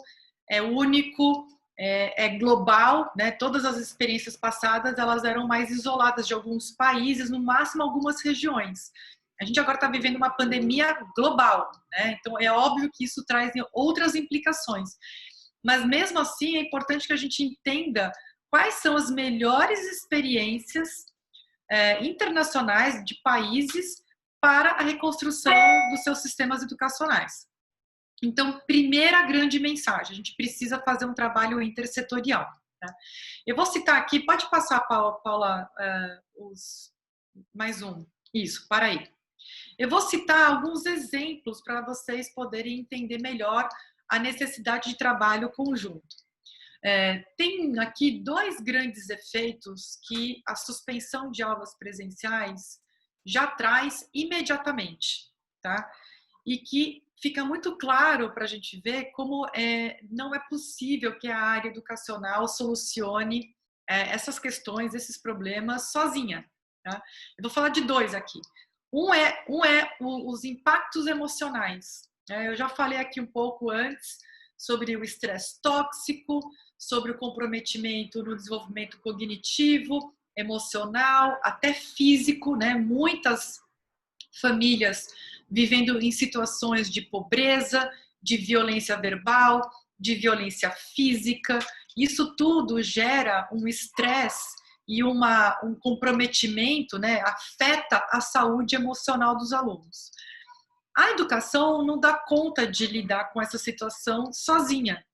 é único, é global, né? Todas as experiências passadas elas eram mais isoladas de alguns países, no máximo algumas regiões. A gente agora está vivendo uma pandemia global, né? Então é óbvio que isso traz outras implicações. Mas mesmo assim é importante que a gente entenda quais são as melhores experiências internacionais de países para a reconstrução dos seus sistemas educacionais. Então, primeira grande mensagem, a gente precisa fazer um trabalho intersetorial. Tá? Eu vou citar aqui, pode passar, Paula, mais um. Isso, para aí. Eu vou citar alguns exemplos para vocês poderem entender melhor a necessidade de trabalho conjunto. Tem aqui dois grandes efeitos que a suspensão de aulas presenciais já traz imediatamente, tá? E que fica muito claro para a gente ver como não é possível que a área educacional solucione essas questões, esses problemas sozinha. Tá? Eu vou falar de dois aqui. Um é os impactos emocionais. Eu já falei aqui um pouco antes sobre o estresse tóxico, sobre o comprometimento no desenvolvimento cognitivo, emocional, até físico, né? Muitas famílias vivendo em situações de pobreza, de violência verbal, de violência física. Isso tudo gera um estresse e um comprometimento, né, afeta a saúde emocional dos alunos. A educação não dá conta de lidar com essa situação sozinha.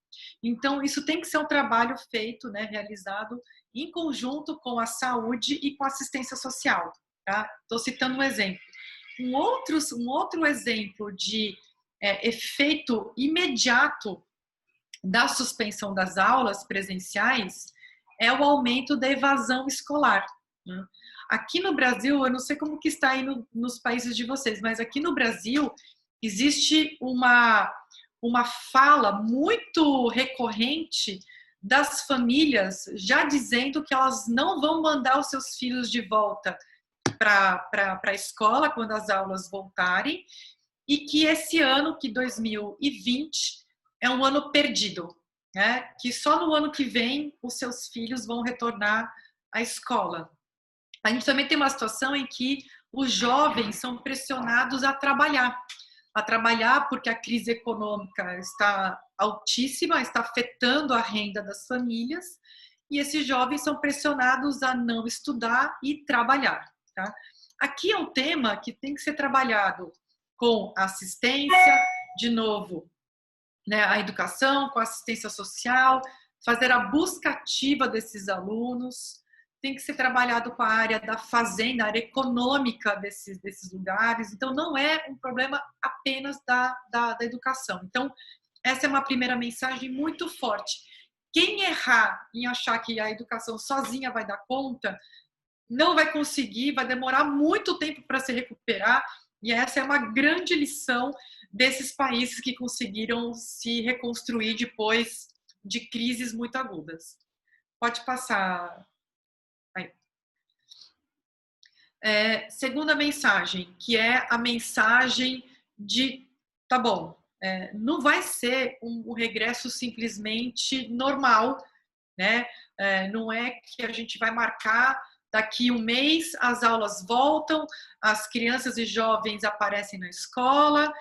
Então, isso tem que ser um trabalho feito, né, realizado em conjunto com a saúde e com a assistência social. Tá? Estou citando um exemplo. Um outro exemplo de efeito imediato da suspensão das aulas presenciais é o aumento da evasão escolar. Né? Aqui no Brasil, eu não sei como que está aí nos países de vocês, mas aqui no Brasil existe uma fala muito recorrente das famílias já dizendo que elas não vão mandar os seus filhos de volta para a escola quando as aulas voltarem e que esse ano, que 2020, é um ano perdido. Né? Que só no ano que vem os seus filhos vão retornar à escola. A gente também tem uma situação em que os jovens são pressionados a trabalhar porque a crise econômica está altíssima, está afetando a renda das famílias e esses jovens são pressionados a não estudar e trabalhar. Tá? Aqui é um tema que tem que ser trabalhado com assistência, de novo, né, a educação, com a assistência social, fazer a busca ativa desses alunos, tem que ser trabalhado com a área da fazenda, a área econômica desses lugares. Então, não é um problema apenas da educação. Então, essa é uma primeira mensagem muito forte. Quem errar em achar que a educação sozinha vai dar conta, não vai conseguir, vai demorar muito tempo para se recuperar, e essa é uma grande lição desses países que conseguiram se reconstruir depois de crises muito agudas. Pode passar. Aí. Segunda mensagem, que é a mensagem de, tá bom, não vai ser um regresso simplesmente normal, né? Não é que a gente vai marcar daqui um mês, as aulas voltam, as crianças e jovens aparecem na escola,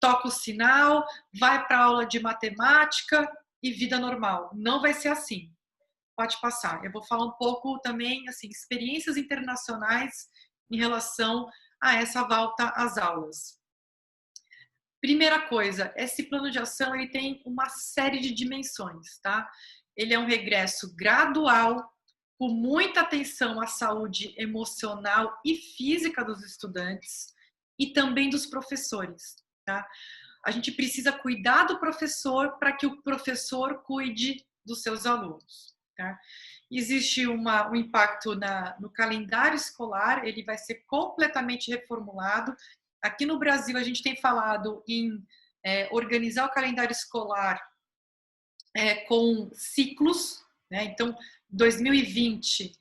toca o sinal, vai para a aula de matemática e vida normal. Não vai ser assim. Pode passar. Eu vou falar um pouco também, assim, experiências internacionais em relação a essa volta às aulas. Primeira coisa, esse plano de ação ele tem uma série de dimensões, tá? Ele é um regresso gradual, com muita atenção à saúde emocional e física dos estudantes e também dos professores, tá? A gente precisa cuidar do professor para que o professor cuide dos seus alunos, tá? Existe um impacto no calendário escolar, ele vai ser completamente reformulado. Aqui no Brasil, a gente tem falado em organizar o calendário escolar com ciclos, né? Então, 2020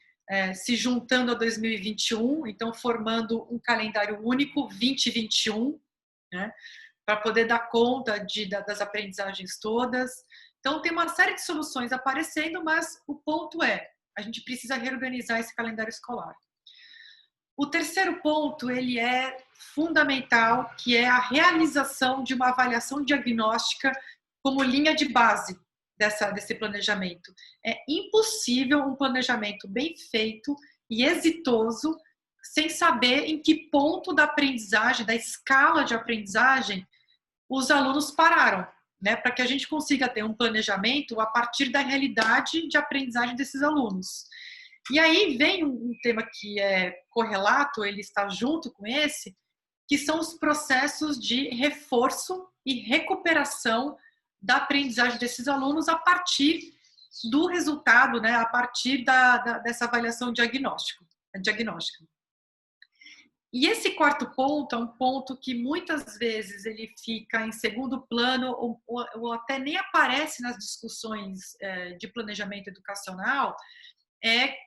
se juntando a 2021, então formando um calendário único, 2021, né? Para poder dar conta das aprendizagens todas. Então, tem uma série de soluções aparecendo, mas o ponto é, a gente precisa reorganizar esse calendário escolar. O terceiro ponto, ele é fundamental, que é a realização de uma avaliação diagnóstica como linha de base desse planejamento. É impossível um planejamento bem feito e exitoso sem saber em que ponto da aprendizagem, da escala de aprendizagem, os alunos pararam, né? Para que a gente consiga ter um planejamento a partir da realidade de aprendizagem desses alunos. E aí vem um tema que é correlato, ele está junto com esse, que são os processos de reforço e recuperação da aprendizagem desses alunos a partir do resultado, né, a partir dessa avaliação diagnóstica. E esse quarto ponto é um ponto que muitas vezes ele fica em segundo plano ou até nem aparece nas discussões de planejamento educacional,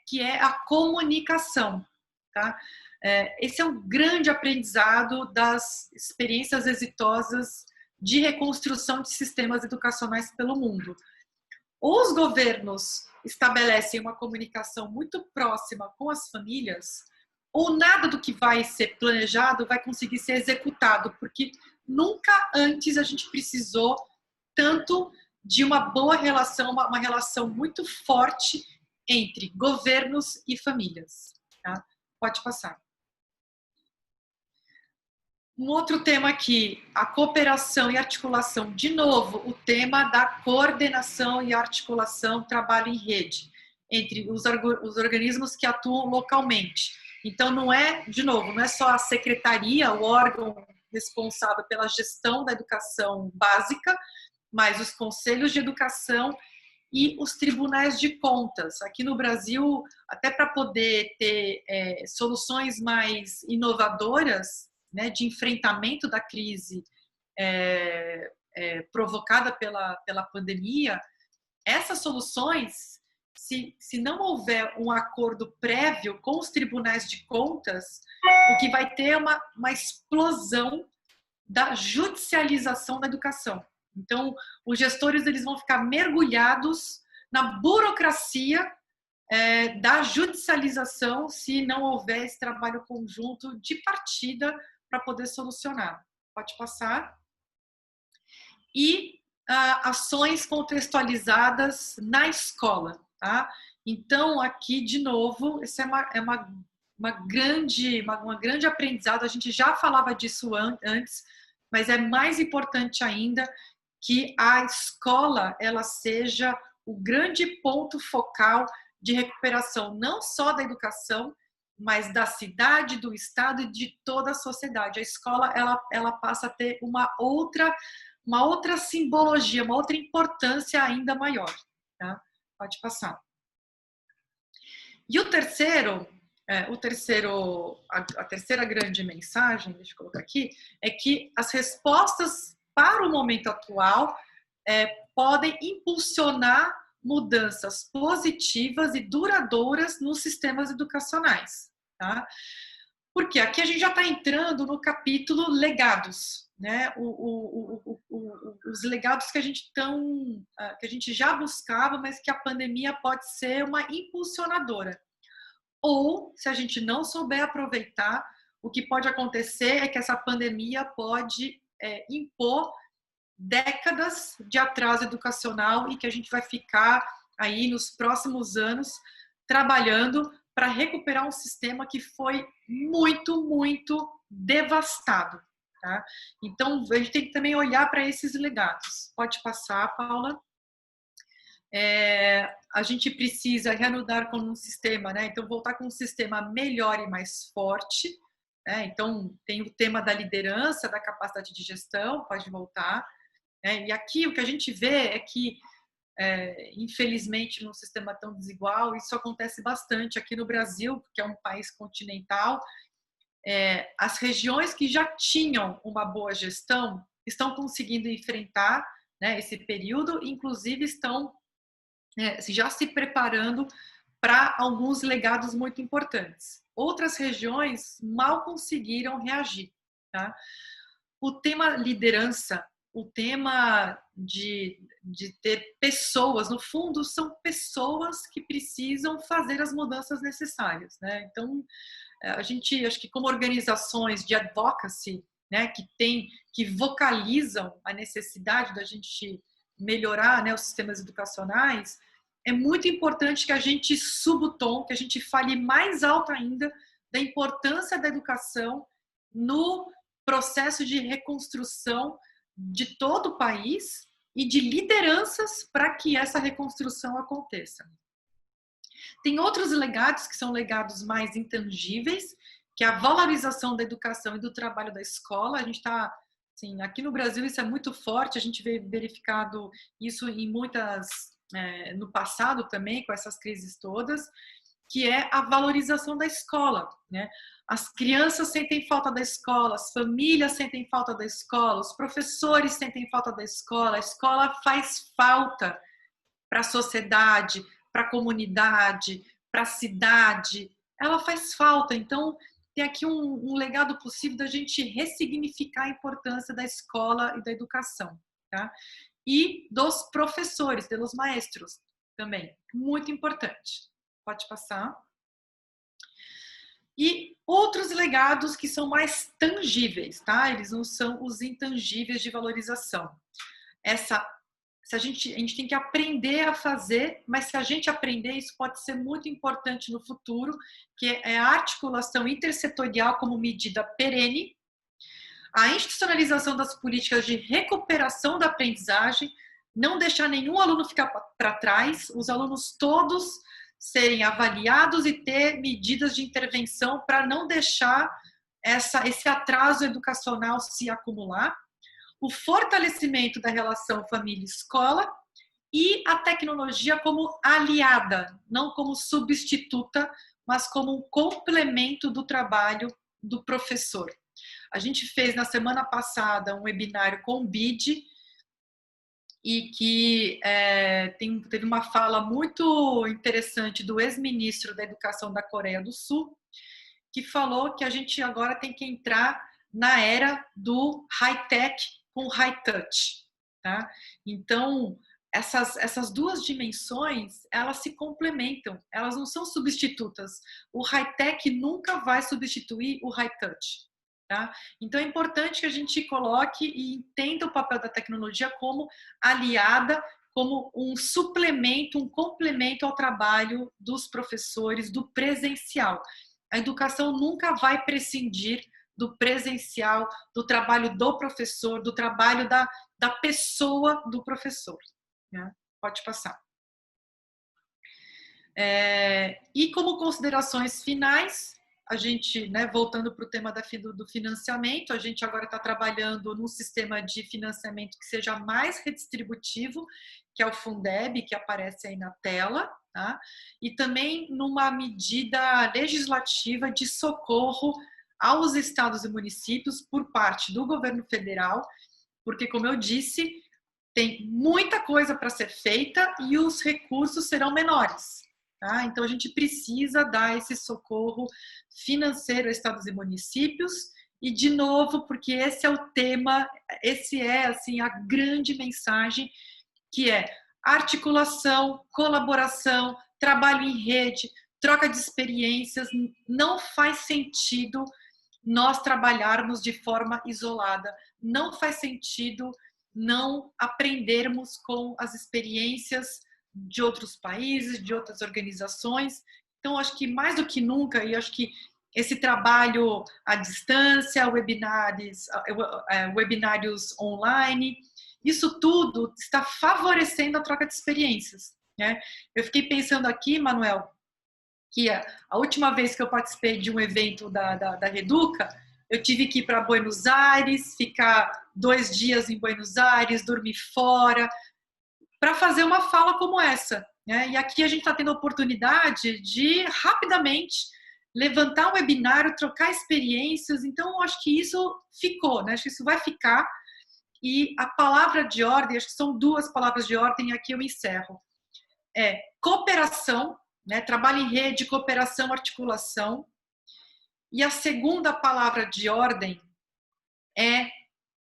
que é a comunicação, tá? Esse é um grande aprendizado das experiências exitosas de reconstrução de sistemas educacionais pelo mundo. Os governos estabelecem uma comunicação muito próxima com as famílias, ou nada do que vai ser planejado vai conseguir ser executado, porque nunca antes a gente precisou tanto de uma boa relação, uma relação muito forte entre governos e famílias. Tá? Pode passar. Um outro tema aqui, a cooperação e articulação. De novo, o tema da coordenação e articulação, trabalho em rede, entre os organismos que atuam localmente. Então, não é só a secretaria, o órgão responsável pela gestão da educação básica, mas os conselhos de educação e os tribunais de contas. Aqui no Brasil, até para poder ter soluções mais inovadoras, né, de enfrentamento da crise provocada pela pandemia, essas soluções, se não houver um acordo prévio com os tribunais de contas, o que vai ter é uma explosão da judicialização da educação. Então, os gestores eles vão ficar mergulhados na burocracia da judicialização se não houver esse trabalho conjunto de partida para poder solucionar. Pode passar. E ações contextualizadas na escola. Tá? Então, aqui, de novo, isso é uma grande aprendizado. A gente já falava disso antes, mas é mais importante ainda que a escola ela seja o grande ponto focal de recuperação, não só da educação, mas da cidade, do estado e de toda a sociedade. A escola ela passa a ter uma outra simbologia, uma outra importância ainda maior. Tá? Pode passar. E a terceira grande mensagem, deixa eu colocar aqui, é que as respostas para o momento atual podem impulsionar mudanças positivas e duradouras nos sistemas educacionais. Tá? Porque aqui a gente já está entrando no capítulo legados, né? Os legados que a gente já buscava, mas que a pandemia pode ser uma impulsionadora. Ou, se a gente não souber aproveitar, o que pode acontecer é que essa pandemia pode impor décadas de atraso educacional e que a gente vai ficar aí nos próximos anos trabalhando para recuperar um sistema que foi muito, muito devastado. Tá? Então, a gente tem que também olhar para esses legados. Pode passar, Paula. A gente precisa reanudar com um sistema, né? Então, voltar com um sistema melhor e mais forte. Né? Então, tem o tema da liderança, da capacidade de gestão, pode voltar. Né? E aqui o que a gente vê é que, infelizmente, num sistema tão desigual, isso acontece bastante aqui no Brasil, que é um país continental. As regiões que já tinham uma boa gestão estão conseguindo enfrentar, né, esse período, inclusive estão já se preparando para alguns legados muito importantes. Outras regiões mal conseguiram reagir. Tá? O tema liderança, o tema de ter pessoas, no fundo, são pessoas que precisam fazer as mudanças necessárias. Né? Então, a gente, acho que como organizações de advocacy, né, que vocalizam a necessidade da gente melhorar, né, os sistemas educacionais, é muito importante que a gente suba o tom, que a gente fale mais alto ainda da importância da educação no processo de reconstrução de todo o país e de lideranças para que essa reconstrução aconteça. Tem outros legados que são legados mais intangíveis, que é a valorização da educação e do trabalho da escola. A gente está, assim, aqui no Brasil isso é muito forte, a gente vê verificado isso em no passado também, com essas crises todas, que é a valorização da escola, né? As crianças sentem falta da escola, as famílias sentem falta da escola, os professores sentem falta da escola, a escola faz falta para a sociedade, para a comunidade, para a cidade, ela faz falta. Então, tem aqui um legado possível da gente ressignificar a importância da escola e da educação, tá? E dos professores, dos maestros também, muito importante. Pode passar. E outros legados que são mais tangíveis, tá? Eles não são os intangíveis de valorização. A gente tem que aprender a fazer, mas se a gente aprender, isso pode ser muito importante no futuro, que é a articulação intersetorial como medida perene, a institucionalização das políticas de recuperação da aprendizagem, não deixar nenhum aluno ficar para trás, os alunos todos serem avaliados e ter medidas de intervenção para não deixar esse atraso educacional se acumular, o fortalecimento da relação família-escola e a tecnologia como aliada, não como substituta, mas como um complemento do trabalho do professor. A gente fez na semana passada um webinário com o BID e que teve uma fala muito interessante do ex-ministro da Educação da Coreia do Sul, que falou que a gente agora tem que entrar na era do high-tech com high-touch. Tá? Então, essas duas dimensões, elas se complementam, elas não são substitutas. O high-tech nunca vai substituir o high-touch. Tá? Então, é importante que a gente coloque e entenda o papel da tecnologia como aliada, como um suplemento, um complemento ao trabalho dos professores, do presencial. A educação nunca vai prescindir do presencial, do trabalho do professor, do trabalho da pessoa do professor. Né? Pode passar. E como considerações finais, a gente, né, voltando para o tema do financiamento, a gente agora está trabalhando num sistema de financiamento que seja mais redistributivo, que é o Fundeb, que aparece aí na tela, tá? E também numa medida legislativa de socorro aos estados e municípios por parte do governo federal, porque, como eu disse, tem muita coisa para ser feita e os recursos serão menores. Tá? Então, a gente precisa dar esse socorro financeiro a estados e municípios e, de novo, porque esse é o tema, esse é assim, a grande mensagem, que é articulação, colaboração, trabalho em rede, troca de experiências. Não faz sentido nós trabalharmos de forma isolada. Não faz sentido não aprendermos com as experiências de outros países, de outras organizações. Então, acho que mais do que nunca, e acho que esse trabalho à distância, webinários online, isso tudo está favorecendo a troca de experiências, né? Eu fiquei pensando aqui, Manuel, que a última vez que eu participei de um evento da Reduca, eu tive que ir para Buenos Aires, ficar 2 dias em Buenos Aires, dormir fora, para fazer uma fala como essa, né? E aqui a gente está tendo a oportunidade de rapidamente levantar um webinário, trocar experiências. Então, eu acho que isso ficou, né? Acho que isso vai ficar. E a palavra de ordem, acho que são 2 palavras de ordem, e aqui eu encerro. É cooperação, né? Trabalho em rede, cooperação, articulação. E a segunda palavra de ordem é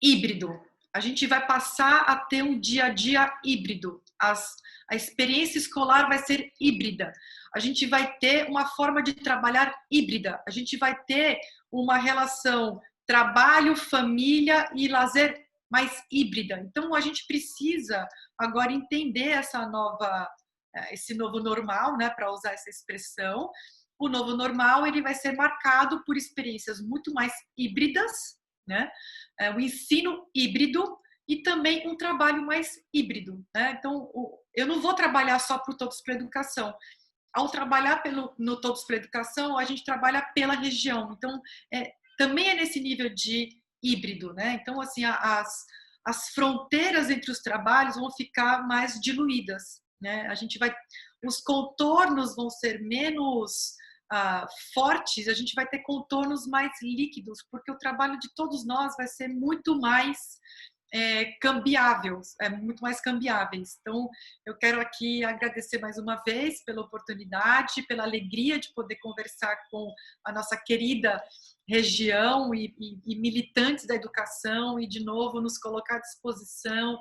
híbrido. A gente vai passar a ter um dia a dia híbrido. A experiência escolar vai ser híbrida. A gente vai ter uma forma de trabalhar híbrida. A gente vai ter uma relação trabalho, família e lazer mais híbrida. Então, a gente precisa agora entender esse novo normal, né, para usar essa expressão. O novo normal ele vai ser marcado por experiências muito mais híbridas, né? O ensino híbrido e também um trabalho mais híbrido, né? Então, eu não vou trabalhar só para o Todos pela Educação. Ao trabalhar no Todos pela Educação, a gente trabalha pela região. Então, também é nesse nível de híbrido, né? Então, assim, as fronteiras entre os trabalhos vão ficar mais diluídas, né? Os contornos vão ser menos fortes, a gente vai ter contornos mais líquidos, porque o trabalho de todos nós vai ser muito mais muito mais cambiáveis. Então, eu quero aqui agradecer mais uma vez pela oportunidade, pela alegria de poder conversar com a nossa querida região e militantes da educação e, de novo, nos colocar à disposição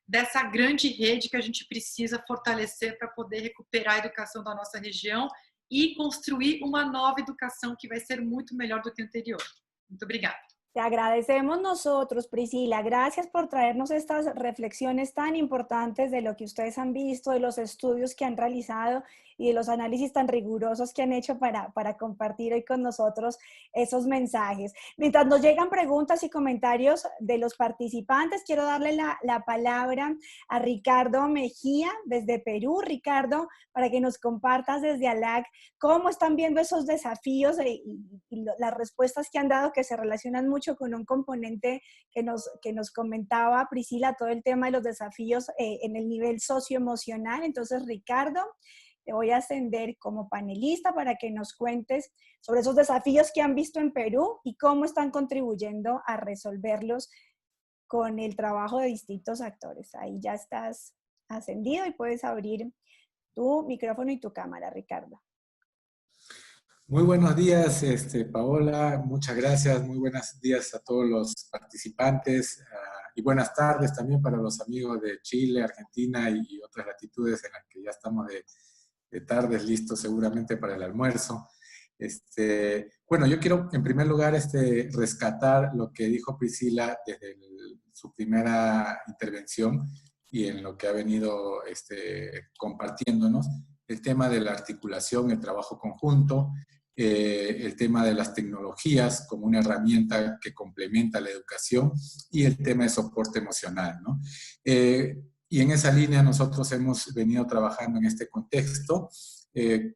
dessa grande rede que a gente precisa fortalecer para poder recuperar a educação da nossa região e construir uma nova educação que vai ser muito melhor do que a anterior. Muito obrigada. Te agradecemos nosotros, Priscila. Gracias por traernos estas reflexiones tan importantes de lo que ustedes han visto, de los estudios que han realizado y de los análisis tan rigurosos que han hecho para compartir hoy con nosotros esos mensajes. Mientras nos llegan preguntas y comentarios de los participantes, quiero darle la palabra a Ricardo Mejía desde Perú. Ricardo, para que nos compartas desde ALAC cómo están viendo esos desafíos y las respuestas que han dado, que se relacionan mucho con un componente que nos comentaba Priscila, todo el tema de los desafíos en el nivel socioemocional. Entonces, Ricardo, te voy a ascender como panelista para que nos cuentes sobre esos desafíos que han visto en Perú y cómo están contribuyendo a resolverlos con el trabajo de distintos actores. Ahí ya estás ascendido y puedes abrir tu micrófono y tu cámara, Ricardo. Muy buenos días, Paola. Muchas gracias. Muy buenos días a todos los participantes y buenas tardes también para los amigos de Chile, Argentina y otras latitudes en las que ya estamos de tardes listos seguramente para el almuerzo. Bueno, yo quiero en primer lugar rescatar lo que dijo Priscila desde su primera intervención y en lo que ha venido compartiéndonos, el tema de la articulación, el trabajo conjunto, el tema de las tecnologías como una herramienta que complementa la educación y el tema de soporte emocional, ¿no? Y en esa línea nosotros hemos venido trabajando en este contexto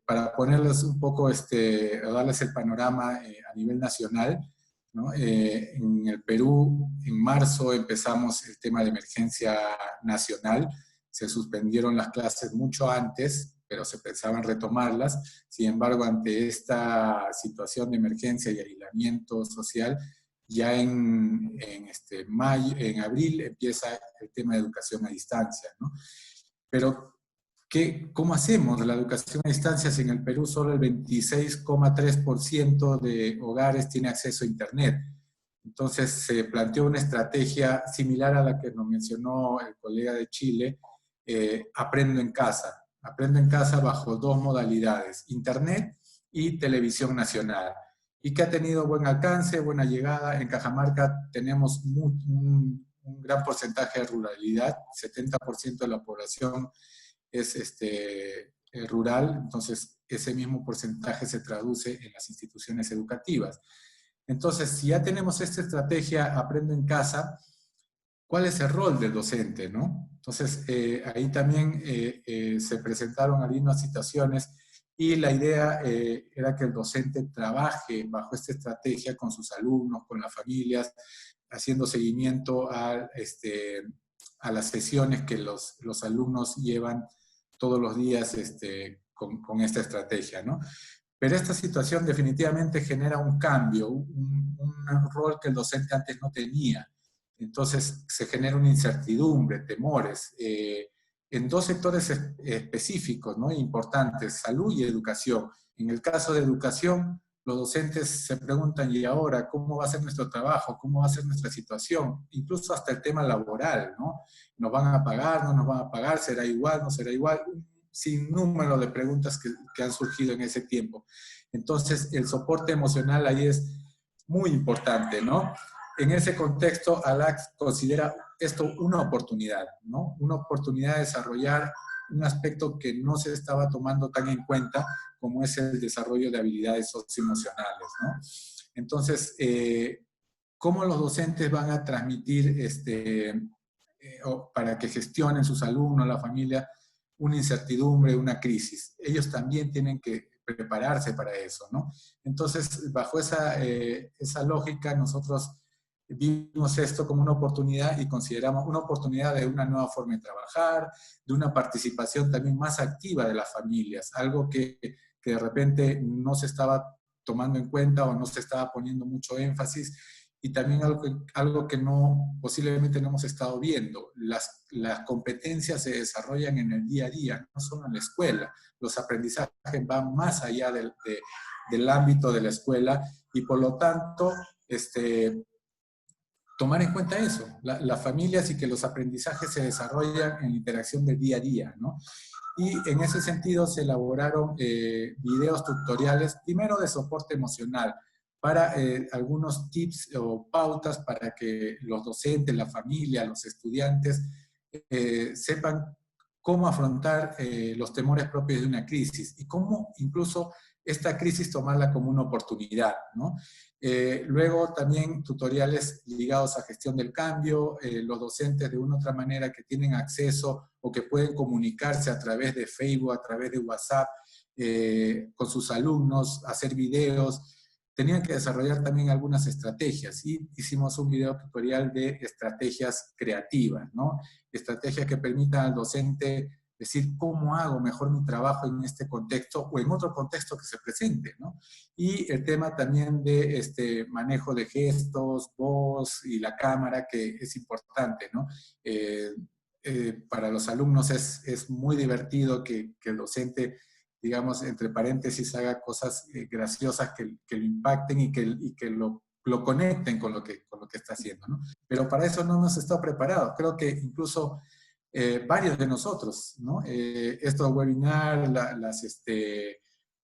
para ponerles un poco, darles el panorama a nivel nacional, ¿no? En el Perú, en marzo empezamos el tema de emergencia nacional, se suspendieron las clases mucho antes, pero se pensaban retomarlas. Sin embargo, ante esta situación de emergencia y aislamiento social, ya en abril empieza el tema de educación a distancia, ¿no? Pero, ¿cómo hacemos la educación a distancia si en el Perú solo el 26,3% de hogares tiene acceso a Internet? Entonces se planteó una estrategia similar a la que nos mencionó el colega de Chile, Aprendo en Casa. Aprendo en Casa bajo 2 modalidades, Internet y televisión nacional. y que ha tenido buen alcance, buena llegada. En Cajamarca tenemos un gran porcentaje de ruralidad, 70% de la población es rural, entonces ese mismo porcentaje se traduce en las instituciones educativas. Entonces, si ya tenemos esta estrategia Aprendo en Casa, ¿cuál es el rol del docente, no? Entonces, ahí también se presentaron algunas situaciones y la idea era que el docente trabaje bajo esta estrategia con sus alumnos, con las familias, haciendo seguimiento a las sesiones que los alumnos llevan todos los días con esta estrategia, ¿no? Pero esta situación definitivamente genera un cambio, un rol que el docente antes no tenía. Entonces se genera una incertidumbre, temores, en dos sectores específicos, ¿no? Importantes, salud y educación. En el caso de educación, los docentes se preguntan, ¿y ahora cómo va a ser nuestro trabajo? ¿Cómo va a ser nuestra situación? Incluso hasta el tema laboral, ¿no? ¿Nos van a pagar? ¿No nos van a pagar? ¿Será igual? ¿No será igual? Sin número de preguntas que han surgido en ese tiempo. Entonces, el soporte emocional ahí es muy importante, ¿no? En ese contexto, ALAC considera esto una oportunidad, ¿no? Una oportunidad de desarrollar un aspecto que no se estaba tomando tan en cuenta como es el desarrollo de habilidades socioemocionales, ¿no? Entonces, ¿cómo los docentes van a transmitir para que gestionen sus alumnos, la familia, una incertidumbre, una crisis? Ellos también tienen que prepararse para eso, ¿no? Entonces, bajo esa lógica, nosotros vimos esto como una oportunidad y consideramos una oportunidad de una nueva forma de trabajar, de una participación también más activa de las familias, algo que de repente no se estaba tomando en cuenta o no se estaba poniendo mucho énfasis, y también algo que no, posiblemente no hemos estado viendo. Las competencias se desarrollan en el día a día, no solo en la escuela. Los aprendizajes van más allá del ámbito de la escuela y por lo tanto, tomar en cuenta eso, las familias, y que los aprendizajes se desarrollan en la interacción del día a día, ¿no? Y en ese sentido se elaboraron videos tutoriales, primero de soporte emocional, para algunos tips o pautas para que los docentes, la familia, los estudiantes sepan cómo afrontar los temores propios de una crisis y cómo incluso esta crisis tomarla como una oportunidad, ¿no? Luego también tutoriales ligados a gestión del cambio, los docentes de una u otra manera que tienen acceso o que pueden comunicarse a través de Facebook, a través de WhatsApp, con sus alumnos, hacer videos, tenían que desarrollar también algunas estrategias, y hicimos un video tutorial de estrategias creativas, ¿no? Estrategias que permitan al docente decir cómo hago mejor mi trabajo en este contexto o en otro contexto que se presente, ¿no? Y el tema también de manejo de gestos, voz y la cámara, que es importante, ¿no? Para los alumnos es muy divertido que el docente, digamos, entre paréntesis, haga cosas graciosas que lo impacten y que lo conecten con lo que está haciendo, ¿no? Pero para eso no hemos estado preparados. Creo que incluso varios de nosotros, ¿no? Estos webinars,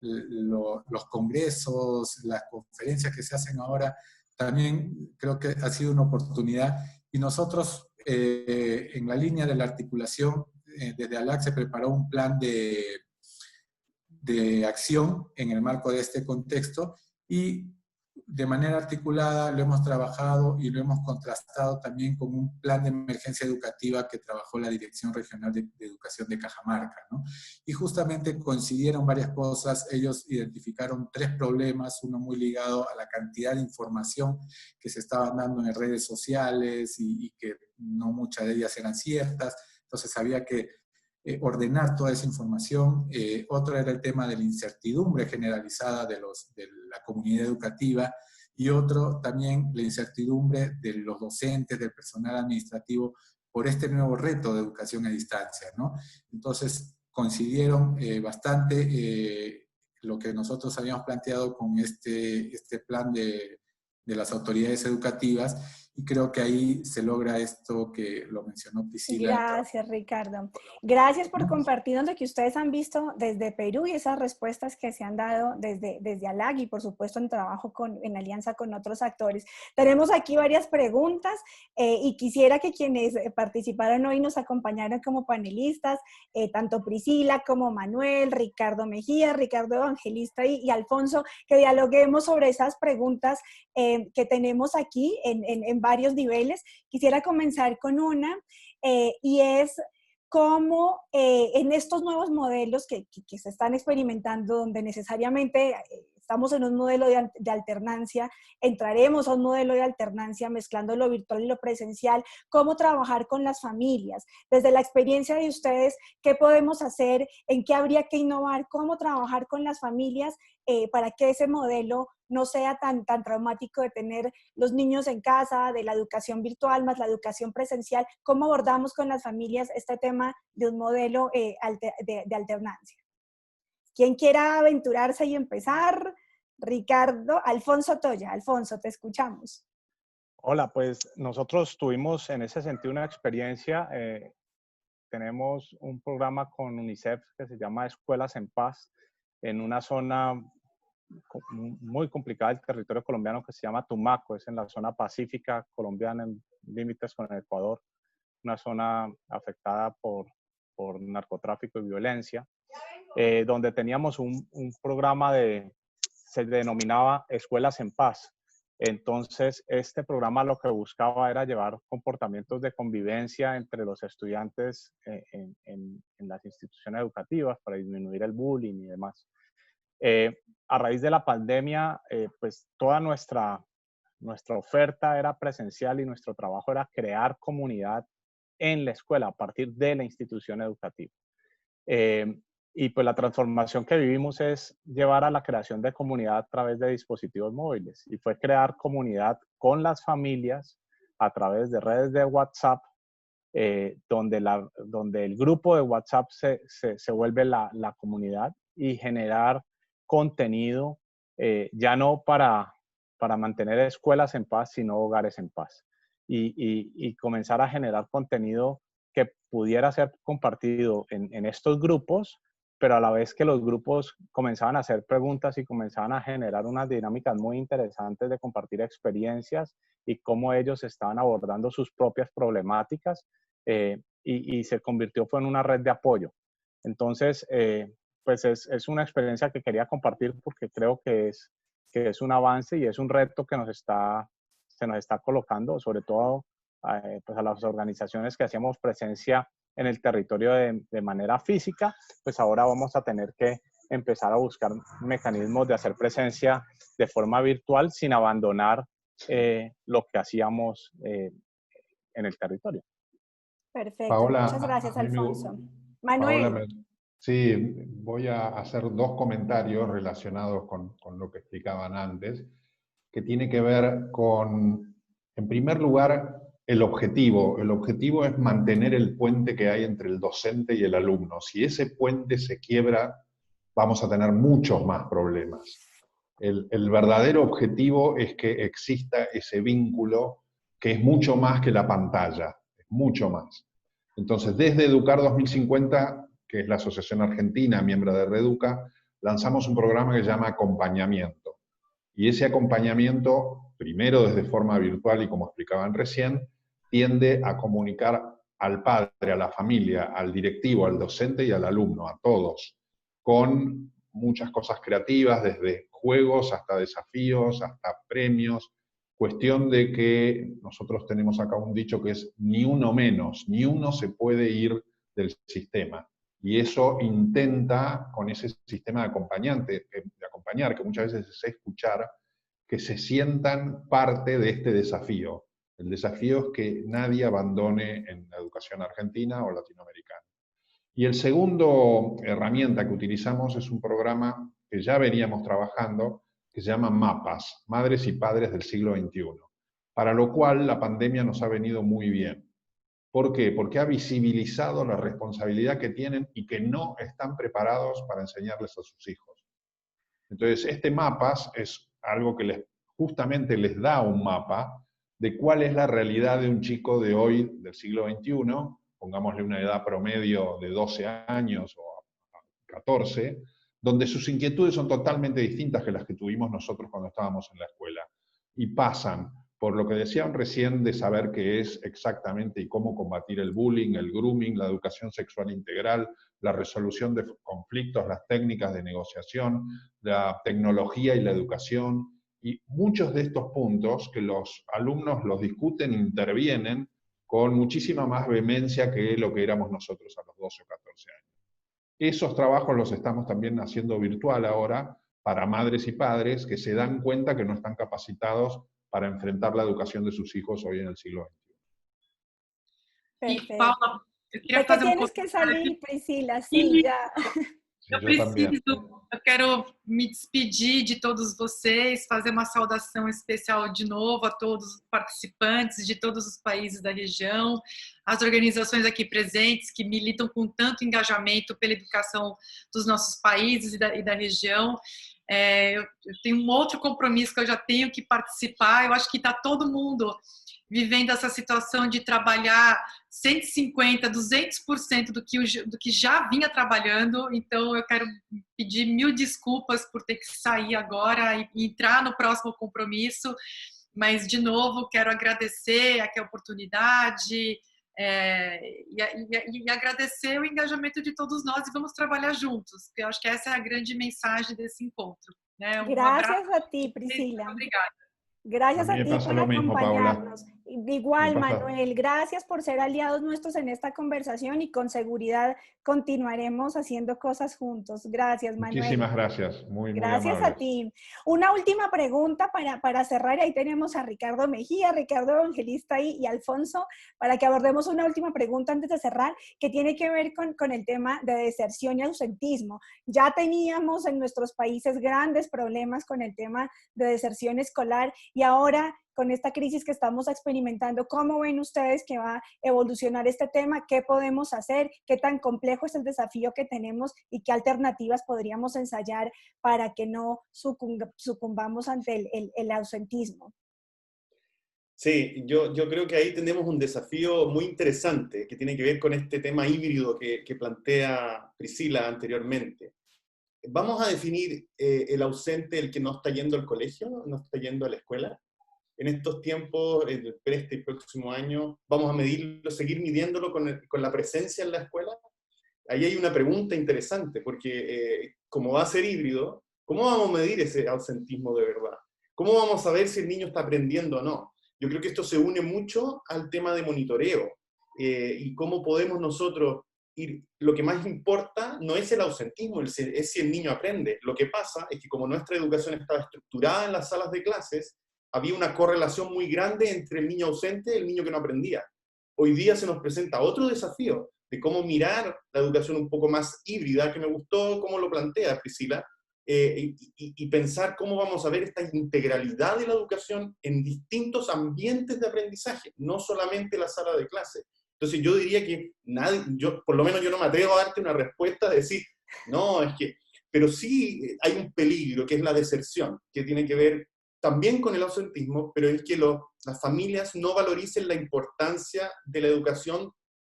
los congresos, las conferencias que se hacen ahora, también creo que ha sido una oportunidad. Y nosotros, en la línea de la articulación, desde ALAC se preparó un plan de acción en el marco de este contexto, y de manera articulada lo hemos trabajado y lo hemos contrastado también con un plan de emergencia educativa que trabajó la Dirección Regional de Educación de Cajamarca, ¿no? Y justamente coincidieron varias cosas. Ellos identificaron 3 problemas, uno muy ligado a la cantidad de información que se estaba dando en redes sociales y que no muchas de ellas eran ciertas, entonces había que ordenar toda esa información. Otro era el tema de la incertidumbre generalizada de la comunidad educativa, y otro también la incertidumbre de los docentes, del personal administrativo, por este nuevo reto de educación a distancia, ¿no? Entonces coincidieron bastante lo que nosotros habíamos planteado con este plan de las autoridades educativas, y creo que ahí se logra esto que lo mencionó Priscila. Gracias, Ricardo. Gracias por compartirnos lo que ustedes han visto desde Perú y esas respuestas que se han dado desde ALAG y, por supuesto, en trabajo en alianza con otros actores. Tenemos aquí varias preguntas y quisiera que quienes participaron hoy nos acompañaran como panelistas, tanto Priscila como Manuel, Ricardo Mejía, Ricardo Evangelista y Alfonso, que dialoguemos sobre esas preguntas que tenemos aquí en varios niveles. Quisiera comenzar con una y es cómo en estos nuevos modelos que se están experimentando, donde necesariamente estamos en un modelo de alternancia, entraremos a un modelo de alternancia mezclando lo virtual y lo presencial, cómo trabajar con las familias. Desde la experiencia de ustedes, ¿qué podemos hacer? ¿En qué habría que innovar? ¿Cómo trabajar con las familias para que ese modelo no sea tan traumático de tener los niños en casa, de la educación virtual más la educación presencial? ¿Cómo abordamos con las familias este tema de un modelo de alternancia? ¿Quién quiera aventurarse y empezar? Ricardo, Alfonso Toya. Alfonso, te escuchamos. Hola, pues nosotros tuvimos en ese sentido una experiencia. Tenemos un programa con UNICEF que se llama Escuelas en Paz, en una zona muy complicada del territorio colombiano que se llama Tumaco, es en la zona pacífica colombiana, en límites con el Ecuador, una zona afectada por narcotráfico y violencia, donde teníamos un programa se denominaba Escuelas en Paz. Entonces, este programa lo que buscaba era llevar comportamientos de convivencia entre los estudiantes en las instituciones educativas para disminuir el bullying y demás. A raíz de la pandemia, pues toda nuestra oferta era presencial y nuestro trabajo era crear comunidad en la escuela a partir de la institución educativa. Y pues la transformación que vivimos es llevar a la creación de comunidad a través de dispositivos móviles. Y fue crear comunidad con las familias a través de redes de WhatsApp, donde el grupo de WhatsApp se vuelve la comunidad, y generar contenido ya no para mantener escuelas en paz, sino hogares en paz. Y comenzar a generar contenido que pudiera ser compartido en estos grupos, pero a la vez que los grupos comenzaban a hacer preguntas y comenzaban a generar unas dinámicas muy interesantes de compartir experiencias y cómo ellos estaban abordando sus propias problemáticas, y se convirtió en una red de apoyo. Entonces, pues es una experiencia que quería compartir porque creo que es un avance y es un reto que se nos está colocando, sobre todo pues a las organizaciones que hacíamos presencia en el territorio de manera física, pues ahora vamos a tener que empezar a buscar mecanismos de hacer presencia de forma virtual sin abandonar lo que hacíamos en el territorio. Perfecto, Paola, muchas gracias, Alfonso. Manuel. Paola, sí, voy a hacer dos comentarios relacionados con lo que explicaban antes, que tiene que ver con, en primer lugar, el objetivo. El objetivo es mantener el puente que hay entre el docente y el alumno. Si ese puente se quiebra, vamos a tener muchos más problemas. El verdadero objetivo es que exista ese vínculo que es mucho más que la pantalla, es mucho más. Entonces, desde Educar 2050, que es la Asociación Argentina, miembro de Reeduca, lanzamos un programa que se llama Acompañamiento. Y ese acompañamiento, primero desde forma virtual y como explicaban recién, tiende a comunicar al padre, a la familia, al directivo, al docente y al alumno, a todos, con muchas cosas creativas, desde juegos hasta desafíos, hasta premios. Cuestión de que nosotros tenemos acá un dicho que es ni uno menos, ni uno se puede ir del sistema. Y eso intenta, con ese sistema de acompañar, que muchas veces es escuchar, que se sientan parte de este desafío. El desafío es que nadie abandone en la educación argentina o latinoamericana. Y el segundo herramienta que utilizamos es un programa que ya veníamos trabajando, que se llama MAPAS, Madres y Padres del Siglo XXI, para lo cual la pandemia nos ha venido muy bien. ¿Por qué? Porque ha visibilizado la responsabilidad que tienen y que no están preparados para enseñarles a sus hijos. Entonces, este MAPAS es algo que justamente les da un mapa de cuál es la realidad de un chico de hoy, del siglo XXI, pongámosle una edad promedio de 12 años o 14, donde sus inquietudes son totalmente distintas que las que tuvimos nosotros cuando estábamos en la escuela. Y pasan por lo que decían recién de saber qué es exactamente y cómo combatir el bullying, el grooming, la educación sexual integral, la resolución de conflictos, las técnicas de negociación, la tecnología y la educación, y muchos de estos puntos que los alumnos los discuten, intervienen con muchísima más vehemencia que lo que éramos nosotros a los 12 o 14 años. Esos trabajos los estamos también haciendo virtual ahora para madres y padres que se dan cuenta que no están capacitados para enfrentar la educación de sus hijos hoy en el siglo XXI. E, Paula, eu queria Sé que fazer tienes que salir, Priscila, sí, E ya. Sí, eu yo también. preciso, eu quero me despedir de todos vocês, fazer uma saudação especial de novo a todos os participantes de todos os países da região, as organizações aqui presentes que militam com tanto engajamento pela educação dos nossos países e da região. Eu tenho um outro compromisso que eu já tenho que participar. Eu acho que está todo mundo vivendo essa situação de trabalhar 150%, 200% do que já vinha trabalhando. Então, eu quero pedir 1000 desculpas por ter que sair agora e entrar no próximo compromisso. Mas, de novo, quero agradecer aqui a oportunidade e agradecer o engajamento de todos nós e vamos trabalhar juntos, porque eu acho que essa é a grande mensagem desse encontro. Né? Gracias a ti, Priscila. Muito obrigada. Gracias A a mí me ti pasa por lo mismo, acompañarnos. Igual, Me pasa. Manuel, gracias por ser aliados nuestros en esta conversación y con seguridad continuaremos haciendo cosas juntos. Gracias, Manuel. Muchísimas gracias, muy Gracias amables. a ti. Una última pregunta para cerrar. Ahí tenemos a Ricardo Mejía, Ricardo Evangelista y Alfonso, para que abordemos una última pregunta antes de cerrar, que tiene que ver con el tema de deserción y ausentismo. Ya teníamos en nuestros países grandes problemas con el tema de deserción escolar y ahora con esta crisis que estamos experimentando, ¿cómo ven ustedes que va a evolucionar este tema? ¿Qué podemos hacer? ¿Qué tan complejo es el desafío que tenemos? ¿Y qué alternativas podríamos ensayar para que no sucumbamos ante el ausentismo? Sí, yo creo que ahí tenemos un desafío muy interesante que tiene que ver con este tema híbrido que plantea Priscila anteriormente. Vamos a definir el ausente, el que no está yendo al colegio, no está yendo a la escuela. En estos tiempos, este y próximo año, vamos a medirlo, seguir midiéndolo con la presencia en la escuela. Ahí hay una pregunta interesante, porque como va a ser híbrido, ¿cómo vamos a medir ese ausentismo de verdad? ¿Cómo vamos a ver si el niño está aprendiendo o no? Yo creo que esto se une mucho al tema de monitoreo y cómo podemos nosotros ir. Lo que más importa no es el ausentismo, es si el niño aprende. Lo que pasa es que como nuestra educación estaba estructurada en las salas de clases, había una correlación muy grande entre el niño ausente y el niño que no aprendía. Hoy día se nos presenta otro desafío de cómo mirar la educación un poco más híbrida, que me gustó cómo lo plantea Priscila, y pensar cómo vamos a ver esta integralidad de la educación en distintos ambientes de aprendizaje, no solamente la sala de clase. Entonces yo diría que por lo menos yo no me atrevo a darte una respuesta de decir, no, es que, pero sí hay un peligro, que es la deserción, que tiene que ver también con el ausentismo, pero es que las familias no valoricen la importancia de la educación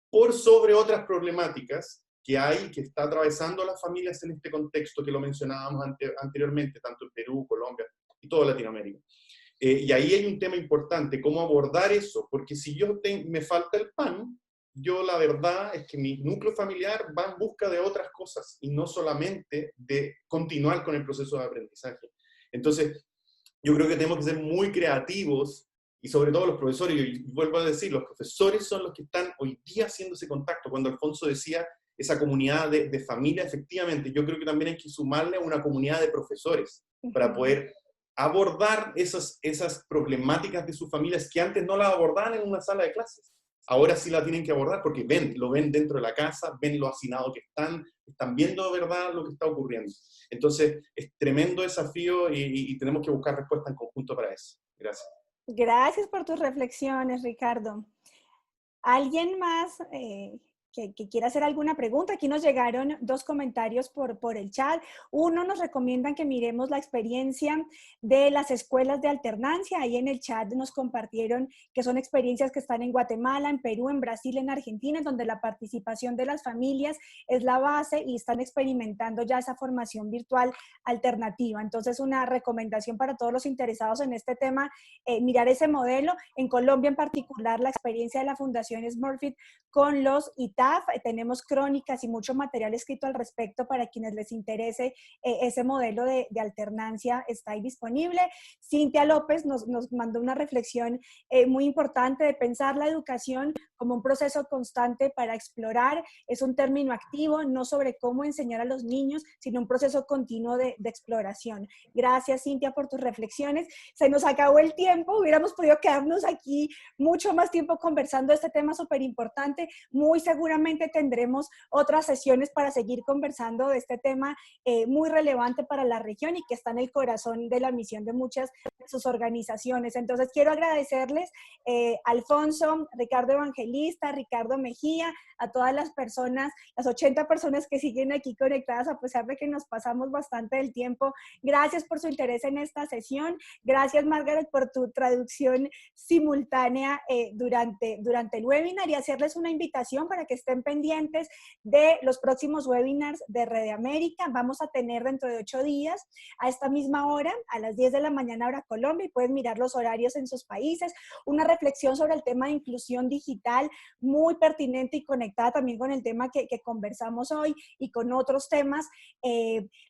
por sobre otras problemáticas que está atravesando las familias en este contexto que lo mencionábamos anteriormente, tanto en Perú, Colombia y toda Latinoamérica. Y ahí hay un tema importante, cómo abordar eso, porque si me falta el pan, yo la verdad es que mi núcleo familiar va en busca de otras cosas y no solamente de continuar con el proceso de aprendizaje. Entonces, yo creo que tenemos que ser muy creativos y sobre todo los profesores, y vuelvo a decir, los profesores son los que están hoy día haciendo ese contacto. Cuando Alfonso decía esa comunidad de familia, efectivamente, yo creo que también hay que sumarle a una comunidad de profesores para poder abordar esas problemáticas de sus familias que antes no las abordaban en una sala de clases. Ahora sí la tienen que abordar porque lo ven dentro de la casa, ven lo hacinado que están viendo de verdad lo que está ocurriendo. Entonces, es tremendo desafío y tenemos que buscar respuesta en conjunto para eso. Gracias. Gracias por tus reflexiones, Ricardo. ¿Alguien más que quiera hacer alguna pregunta. Aquí nos llegaron 2 comentarios por el chat. Uno, nos recomiendan que miremos la experiencia de las escuelas de alternancia. Ahí en el chat nos compartieron que son experiencias que están en Guatemala, en Perú, en Brasil, en Argentina, en donde la participación de las familias es la base y están experimentando ya esa formación virtual alternativa. Entonces, una recomendación para todos los interesados en este tema, mirar ese modelo. En Colombia en particular, la experiencia de la Fundación Smurfit con los ITAF, tenemos crónicas y mucho material escrito al respecto para quienes les interese ese modelo de alternancia, está ahí disponible. Cintia López nos mandó una reflexión muy importante de pensar la educación como un proceso constante para explorar. Es un término activo, no sobre cómo enseñar a los niños, sino un proceso continuo de exploración. Gracias, Cintia, por tus reflexiones. Se nos acabó el tiempo, hubiéramos podido quedarnos aquí mucho más tiempo conversando de este tema súper importante. Muy seguramente tendremos otras sesiones para seguir conversando de este tema muy relevante para la región y que está en el corazón de la misión de muchas de sus organizaciones. Entonces, quiero agradecerles Alfonso, Ricardo Evangelista, Ricardo Mejía, a todas las personas, las 80 personas que siguen aquí conectadas, a pesar de que nos pasamos bastante del tiempo. Gracias por su interés en esta sesión. Gracias, Margaret, por tu traducción simultánea durante el webinar, y hacerles una invitación para que estén pendientes de los próximos webinars de Red América. Vamos a tener dentro de 8 días, a esta misma hora, a las 10 de la mañana hora Colombia, y pueden mirar los horarios en sus países, una reflexión sobre el tema de inclusión digital muy pertinente y conectada también con el tema que conversamos hoy y con otros temas,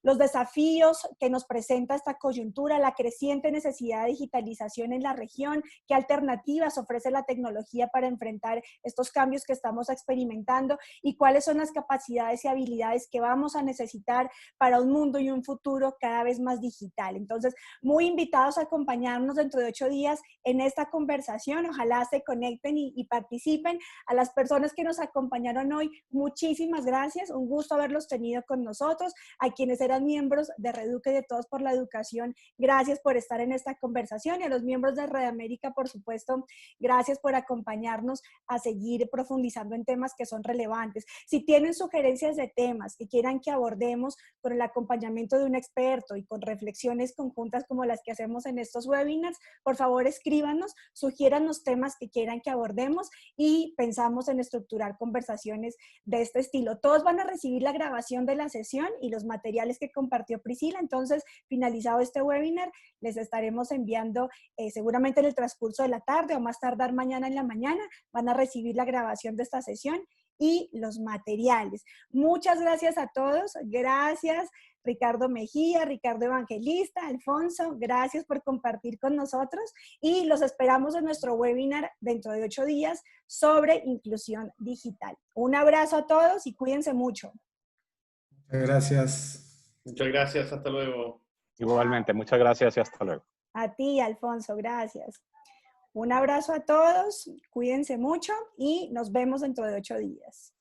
los desafíos que nos presenta esta coyuntura, la creciente necesidad de digitalización en la región, qué alternativas ofrece la tecnología para enfrentar estos cambios que estamos experimentando y cuáles son las capacidades y habilidades que vamos a necesitar para un mundo y un futuro cada vez más digital. Entonces, muy invitados a acompañarnos dentro de 8 días en esta conversación. Ojalá se conecten y participen. A las personas que nos acompañaron hoy, muchísimas gracias. Un gusto haberlos tenido con nosotros. A quienes eran miembros de Reduque y de Todos por la Educación, gracias por estar en esta conversación. Y a los miembros de Red América, por supuesto, gracias por acompañarnos a seguir profundizando en temas que son relevantes. Si tienen sugerencias de temas que quieran que abordemos con el acompañamiento de un experto y con reflexiones conjuntas como las que hacemos en estos webinars, por favor escríbanos, sugiéranos temas que quieran que abordemos y pensamos en estructurar conversaciones de este estilo. Todos van a recibir la grabación de la sesión y los materiales que compartió Priscila. Entonces, finalizado este webinar, les estaremos enviando seguramente en el transcurso de la tarde o más tardar mañana en la mañana, van a recibir la grabación de esta sesión y los materiales. Muchas gracias a todos. Gracias, Ricardo Mejía, Ricardo Evangelista, Alfonso, gracias por compartir con nosotros y los esperamos en nuestro webinar dentro de 8 días sobre inclusión digital. Un abrazo a todos y cuídense mucho. Muchas gracias. Muchas gracias, hasta luego. Igualmente, muchas gracias y hasta luego. A ti, Alfonso, gracias. Un abrazo a todos, cuídense mucho y nos vemos dentro de 8 días.